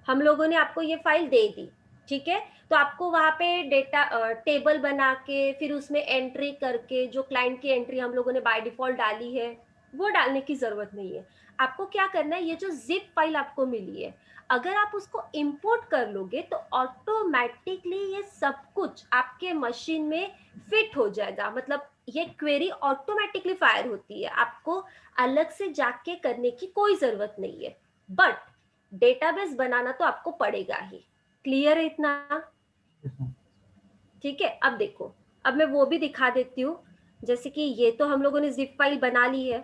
हम लोगों ने आपको ये फाइल दे दी, ठीक है, तो आपको वहां पे डेटा टेबल बना के फिर उसमें एंट्री करके जो क्लाइंट की एंट्री हम लोगों ने बाय डिफॉल्ट डाली है वो डालने की जरूरत नहीं है। आपको क्या करना है, ये जो जिप फाइल आपको मिली है, अगर आप उसको इंपोर्ट कर लोगे तो ऑटोमेटिकली ये सब कुछ आपके मशीन में फिट हो जाएगा। मतलब ये क्वेरी ऑटोमेटिकली फायर होती है, आपको अलग से जाके करने की कोई जरूरत नहीं है। बट डेटाबेस बनाना तो आपको पड़ेगा ही। क्लियर है इतना? yes, ma'am. ठीक है, अब देखो, अब मैं वो भी दिखा देती हूँ। जैसे कि ये तो हम लोगों ने जिप फाइल बना ली है,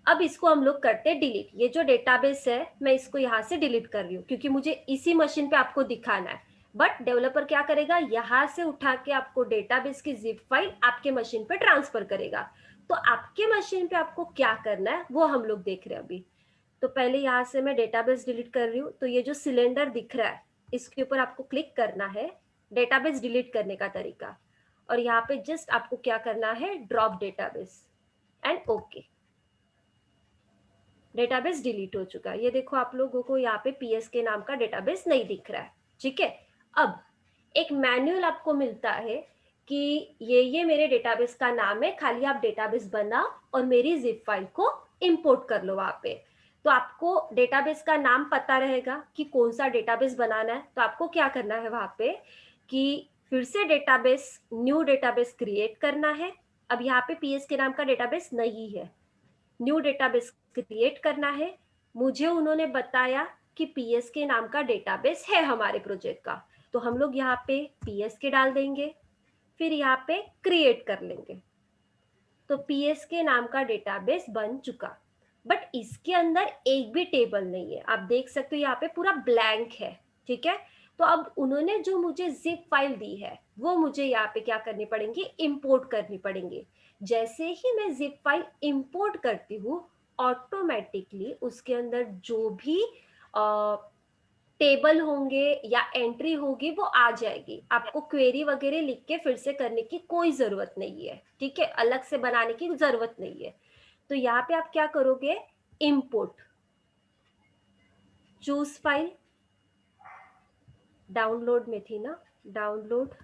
अब इसको हम लोग करते हैं डिलीट। ये जो डेटाबेस है मैं इसको यहाँ से डिलीट कर रही हूँ क्योंकि मुझे इसी मशीन पे आपको दिखाना है। बट डेवलपर क्या करेगा, यहाँ से उठा के आपको डेटाबेस की जिप फाइल आपके मशीन पे ट्रांसफर करेगा। तो आपके मशीन पे आपको क्या करना है वो हम लोग देख रहे हैं अभी। तो पहले यहाँ से मैं डेटाबेस डिलीट कर रही हूँ। तो ये जो सिलेंडर दिख रहा है इसके ऊपर आपको क्लिक करना है, डेटाबेस डिलीट करने का तरीका। और यहाँ पे जस्ट आपको क्या करना है, drop database and okay. Database delete हो चुका है। ये देखो आप लोगों को यहाँ पे पीएस के नाम का डेटाबेस नहीं दिख रहा है, ठीक है। अब एक मैनुअल आपको मिलता है कि ये मेरे डेटाबेस का नाम है, खाली आप डेटाबेस बनाओ और मेरी जिप फाइल को इंपोर्ट कर लो वहां पे। तो आपको डेटाबेस का नाम पता रहेगा कि कौन सा डेटाबेस बनाना है। तो आपको क्या करना है वहां पे कि फिर से डेटाबेस, न्यू डेटाबेस क्रिएट करना है। अब यहाँ पे पीएस के नाम का डेटाबेस नहीं है, न्यू डेटाबेस क्रिएट करना है। मुझे उन्होंने बताया कि पीएस के नाम का डेटाबेस है हमारे प्रोजेक्ट का, तो हम लोग यहाँ पे पीएस के डाल देंगे, फिर यहाँ पे क्रिएट कर लेंगे। तो पीएस के नाम का डेटाबेस बन चुका। बट इसके अंदर एक भी टेबल नहीं है, आप देख सकते हो यहाँ पे पूरा ब्लैंक है, ठीक है। तो अब उन्होंने जो मुझे जिप फाइल दी है वो मुझे यहाँ पे क्या करनी पड़ेंगी, इंपोर्ट करनी पड़ेंगी। जैसे ही मैं जिप फाइल इंपोर्ट करती हूँ ऑटोमेटिकली उसके अंदर जो भी टेबल होंगे या एंट्री होगी वो आ जाएगी। आपको क्वेरी वगैरह लिख के फिर से करने की कोई जरूरत नहीं है, ठीक है, अलग से बनाने की जरूरत नहीं है। तो यहाँ पे आप क्या करोगे, इंपोर्ट, चूज फाइल, डाउनलोड में थी ना, डाउनलोड,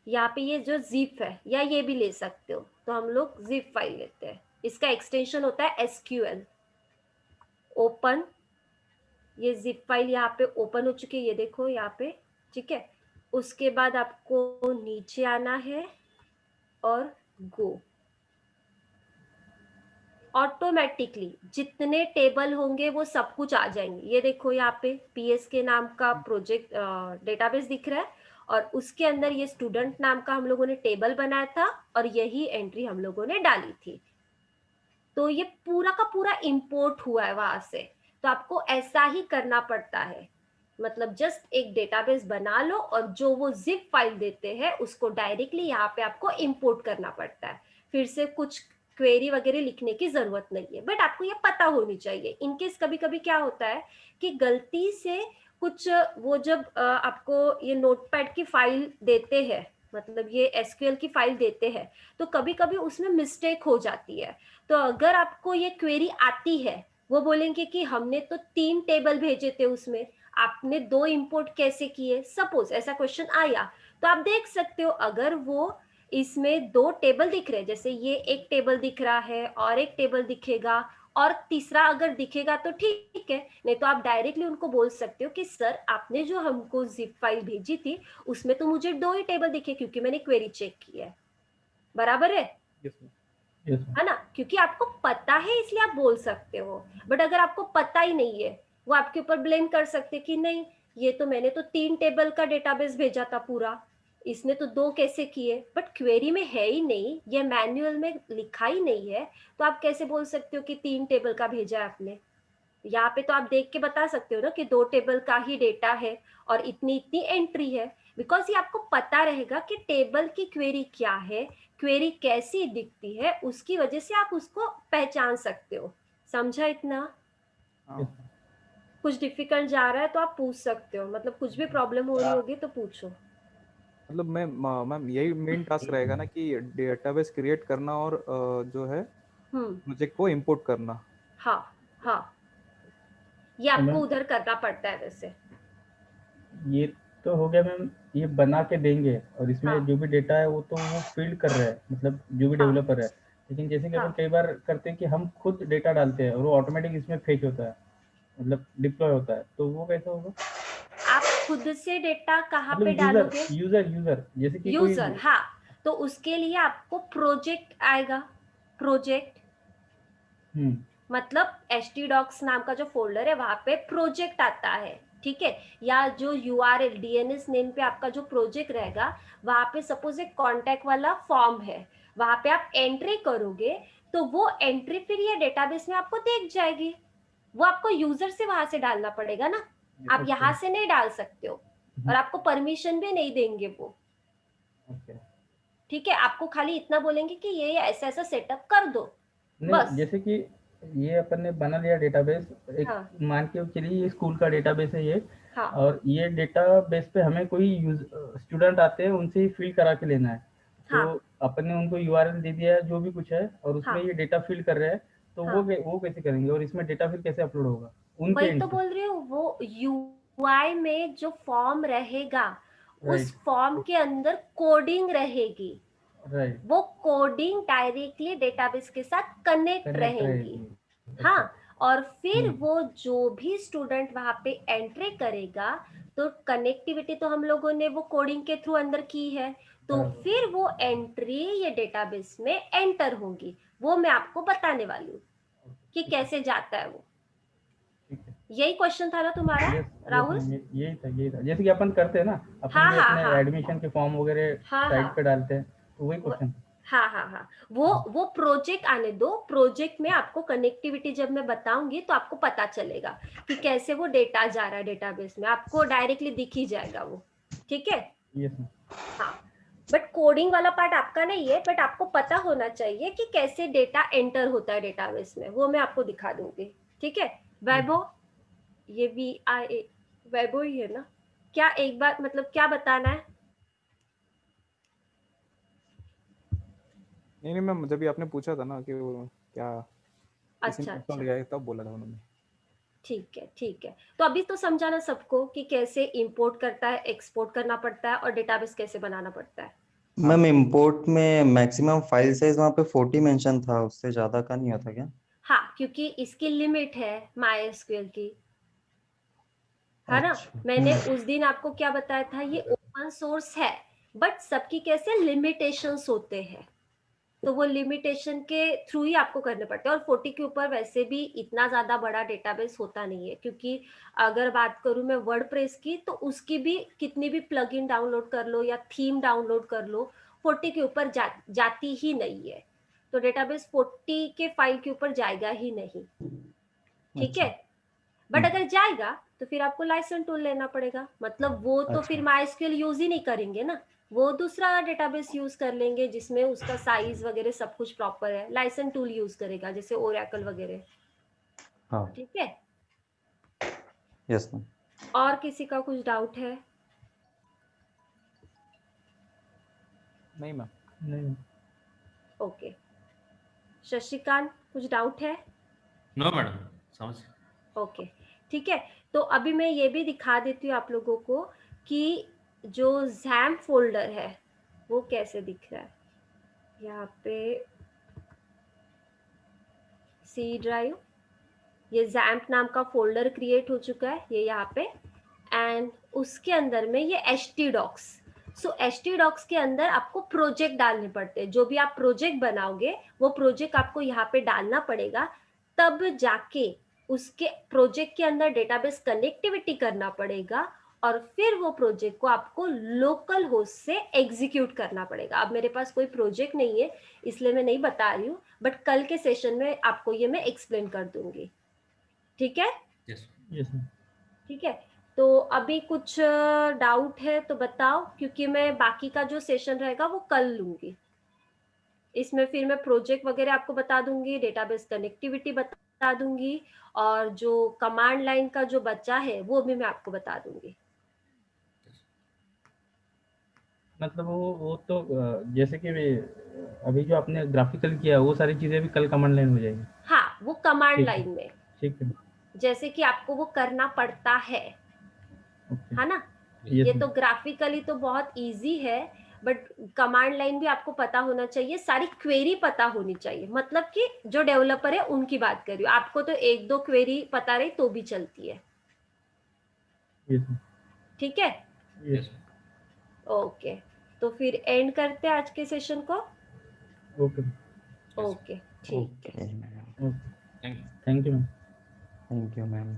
यहाँ पे ये जो जिप है या ये भी ले सकते हो, तो हम लोग जिप फाइल लेते हैं, इसका एक्सटेंशन होता है एसक्यूएल। ओपन, ये जिप फाइल यहाँ पे ओपन हो चुकी है, ये देखो यहाँ पे, ठीक है। उसके बाद आपको नीचे आना है और गो। ऑटोमेटिकली जितने टेबल होंगे वो सब कुछ आ जाएंगे। ये देखो यहाँ पे पीएस के नाम का प्रोजेक्ट डेटाबेस दिख रहा है और उसके अंदर ये स्टूडेंट नाम का हम लोगों ने टेबल बनाया था और यही एंट्री हम लोगों ने डाली थी। तो ये पूरा का पूरा इंपोर्ट हुआ है वहां से। तो आपको ऐसा ही करना पड़ता है, मतलब जस्ट एक डेटाबेस बना लो और जो वो जिप फाइल देते हैं उसको डायरेक्टली यहाँ पे आपको इंपोर्ट करना पड़ता है। फिर से कुछ क्वेरी वगैरह लिखने की जरूरत नहीं है, बट आपको ये पता होनी चाहिए। इनकेस कभी कभी क्या होता है कि गलती से कुछ वो जब आपको ये नोटपैड की फाइल देते हैं, मतलब ये एसक्यूएल की फाइल देते हैं, तो कभी कभी उसमें मिस्टेक हो जाती है। तो अगर आपको ये क्वेरी आती है, वो बोलेंगे कि हमने तो 3 टेबल भेजे थे उसमें, आपने 2 इंपोर्ट कैसे किए, सपोज ऐसा क्वेश्चन आया, तो आप देख सकते हो अगर वो इसमें 2 टेबल दिख रहे हैं, जैसे ये एक टेबल दिख रहा है और एक टेबल दिखेगा और तीसरा अगर दिखेगा तो ठीक है, नहीं तो आप डायरेक्टली उनको बोल सकते हो कि सर आपने जो हमको जिप फाइल भेजी थी उसमें तो मुझे 2 ही टेबल दिखे क्योंकि मैंने क्वेरी चेक की है। बराबर है? Yes ma'am. Yes, ma'am. है ना, क्योंकि आपको पता है इसलिए आप बोल सकते हो। बट अगर आपको पता ही नहीं है, वो आपके ऊपर ब्लेम कर सकते कि नहीं ये तो मैंने तो 3 टेबल का डेटाबेस भेजा था पूरा, इसने तो 2 कैसे किए। बट क्वेरी में है ही नहीं, ये मैनुअल में लिखा ही नहीं है, तो आप कैसे बोल सकते हो कि 3 टेबल का भेजा है आपने। यहाँ पे तो आप देख के बता सकते हो ना कि 2 टेबल का ही डेटा है और इतनी इतनी एंट्री है, बिकॉज ये आपको पता रहेगा कि टेबल की क्वेरी क्या है, क्वेरी कैसी दिखती है, उसकी वजह से आप उसको पहचान सकते हो। समझा इतना? हाँ। कुछ डिफिकल्ट जा रहा है तो आप पूछ सकते हो, मतलब कुछ भी प्रॉब्लम हो रही होगी तो पूछो। मतलब मैम यही मेन टास्क रहेगा ना कि डेटाबेस क्रिएट करना और जो है प्रोजेक्ट को इंपोर्ट करना। हाँ हाँ, ये और आपको मैम उधर करना पड़ता है वैसे। ये तो हो गया मैम, ये बना के देंगे और इसमें हाँ जो भी डेटा है वो तो वो फील्ड कर रहा है, मतलब जो भी हाँ डेवलपर है। लेकिन जैसे कि अपन हाँ कई बार करते हैं कि हम खुद डेटा डालते हैं और वो ऑटोमेटिक इसमें फेच होता है, मतलब डिप्लॉय होता है, तो वो कैसा होगा? आप खुद से डेटा कहाँ पे मतलब यूजर डालोगे? यूजर यूजर जैसे कि कोई। यूजर, हाँ, तो उसके लिए आपको प्रोजेक्ट आएगा। प्रोजेक्ट मतलब htdocs नाम का जो फोल्डर है वहां पे प्रोजेक्ट आता है, ठीक है? या जो URL DNS नेम पे आपका जो प्रोजेक्ट रहेगा, वहां पे सपोज एक कॉन्टैक्ट वाला फॉर्म है, वहां पे आप एंट्री करोगे तो वो एंट्री फिर ये डेटाबेस में आपको देख जाएगी। वो आपको यूजर से वहां से डालना पड़ेगा ना, आप ओके यहाँ से नहीं डाल सकते हो और आपको परमिशन भी नहीं देंगे वो, ओके। ठीक है? आपको खाली इतना बोलेंगे कि ये ऐसा ऐसा सेटअप कर दो, नहीं, बस। जैसे कि ये अपन ने बना लिया डेटाबेस, एक हाँ मान के चलिए ये स्कूल का डेटाबेस है ये, हाँ और ये डेटाबेस पे हमें कोई स्टूडेंट आते हैं उनसे ही फिल करा के लेना है, तो हाँ अपन ने उनको यूआरएल दे दिया है जो भी कुछ है और उसमें हाँ ये डेटा फिल कर रहे हैं, तो हाँ, वो कैसे करेंगे और इसमें डेटा फिर कैसे अपलोड होगा उनके वही एंड तो से? बोल रही हूँ। वो UI में जो फॉर्म रहेगा, उस राइट फॉर्म के अंदर कोडिंग रहेगी, राइट। वो कोडिंग डायरेक्टली डेटाबेस के साथ कनेक्ट कनेक्ट रहेंगी। रहेगी। हाँ, अच्छा। और फिर वो जो भी स्टूडेंट वहां पे एंट्री करेगा, तो कनेक्टिविटी तो हम लोगों ने वो कोडिंग के थ्रू अंदर की है, तो हाँ, फिर वो एंट्री ये डेटाबेस में एंटर होगी। वो मैं आपको बताने वाली हूँ कि कैसे जाता है वो। ठीक है। यही क्वेश्चन था ना तुम्हारा, यस यस राहुल? मैम, यही था जैसे कि अपन करते हैं ना, अपन हाँ भी हाँ अपने हाँ एडमिशन के फॉर्म वगैरह हाँ साइट पे हाँ डालते हैं, तो वही वो- क्वेश्चन। हाँ हाँ हाँ, वो प्रोजेक्ट आने दो। प्रोजेक्ट में आपको कनेक्टिविटी जब मैं बताऊंगी तो आपको पता चलेगा कि कैसे वो डेटा जा रहा है डेटाबेस में, आपको डायरेक्टली दिख ही जाएगा वो, ठीक है? Yes ma'am. हाँ, बट कोडिंग वाला पार्ट आपका नहीं है, बट आपको पता होना चाहिए कि कैसे डेटा एंटर होता है डेटाबेस में, वो मैं आपको दिखा दूंगी, ठीक है? वैभव, ये VIA वैभव ही है ना? क्या एक बार मतलब क्या बताना है? नहीं मैम, जब भी आपने पूछा था ना कि वो क्या किसी ने अच्छा इंस्टॉल अच्छा, किया है तब बोला था उन्होंने। ठीक है ठीक है। तो अभी तो समझाना सबको कि कैसे इंपोर्ट करता है, एक्सपोर्ट करना पड़ता है और डेटाबेस कैसे बनाना पड़ता है। हाँ मैम मैम। इंपोर्ट में मैक्सिमम फाइल साइज वहाँ पे 40 मेंशन था, उससे ज्यादा का नहीं होता क्या? हाँ, क्योंकि इसकी लिमिट है MySQL की, है ना? अच्छा। मैंने उस दिन आपको क्या बताया था, ये ओपन सोर्स है, बट सबकी कैसे लिमिटेशंस होते हैं, तो वो लिमिटेशन के थ्रू ही आपको करने पड़ते हैं। और 40 के ऊपर वैसे भी इतना ज्यादा बड़ा डेटाबेस होता नहीं है, क्योंकि अगर बात करूं मैं वर्डप्रेस की, तो उसकी भी कितनी भी प्लगइन डाउनलोड कर लो या थीम डाउनलोड कर लो, 40 के ऊपर जाती ही नहीं है। तो डेटाबेस 40 के फाइल के ऊपर जाएगा ही नहीं, ठीक है? अच्छा। बट अगर जाएगा तो फिर आपको लाइसेंस टूल लेना पड़ेगा, मतलब वो तो फिर अच्छा। MySQL यूज ही नहीं करेंगे ना, वो दूसरा डेटाबेस यूज कर लेंगे जिसमें उसका साइज वगैरह सब कुछ प्रॉपर है, लाइसेंस टूल यूज करेगा जैसे ओरेकल वगैरह, हाँ। ठीक है? Yes ma'am. और किसी का कुछ डाउट है? नहीं मैम। नहीं। ओके, शशिकांत कुछ डाउट है? नो मैडम, समझ। ओके, ठीक है। तो अभी मैं ये भी दिखा देती हूँ आप लोगों को कि जो XAMPP फोल्डर है वो कैसे दिख रहा है। यहाँ पे सी ड्राइव, ये XAMPP नाम का फोल्डर क्रिएट हो चुका है, ये यहाँ पे, एंड उसके अंदर में ये htdocs। सो htdocs के अंदर आपको प्रोजेक्ट डालने पड़ते हैं, जो भी आप प्रोजेक्ट बनाओगे वो प्रोजेक्ट आपको यहाँ पे डालना पड़ेगा, तब जाके उसके प्रोजेक्ट के अंदर डेटाबेस कनेक्टिविटी करना पड़ेगा, और फिर वो प्रोजेक्ट को आपको लोकल होस्ट से एग्जीक्यूट करना पड़ेगा। अब मेरे पास कोई प्रोजेक्ट नहीं है इसलिए मैं नहीं बता रही हूँ, बट कल के सेशन में आपको ये मैं एक्सप्लेन कर दूंगी, ठीक है? Yes yes ma'am. ठीक है, तो अभी कुछ डाउट है तो बताओ, क्योंकि मैं बाकी का जो सेशन रहेगा वो कल लूंगी। इसमें फिर मैं प्रोजेक्ट वगैरह आपको बता दूंगी, डेटाबेस कनेक्टिविटी बता दूंगी, और जो कमांड लाइन का जो बचा है वो भी मैं आपको बता दूंगी। मतलब वो तो जैसे कि अभी जो आपने ग्राफिकल किया वो सारी चीजें भी कल कमांड लाइन हो जाएगी। हाँ, वो कमांड ठीक है, लाइन में, ठीक है। जैसे कि आपको वो करना पड़ता है ओके। ना? यस ये मैम। तो ग्राफिकली तो बहुत इजी है, बट कमांड लाइन भी आपको पता होना चाहिए, सारी क्वेरी पता होनी चाहिए। मतलब कि जो डेवलपर है उनकी बात कर रही हूँ, आपको तो एक दो क्वेरी पता रही तो भी चलती है। Yes ma'am. ठीक है, यस। ओके, तो फिर एंड करते हैं आज के सेशन को। ओके। ओके, ठीक है। Okay ma'am, okay. Thank you. Thank you ma'am. Thank you ma'am.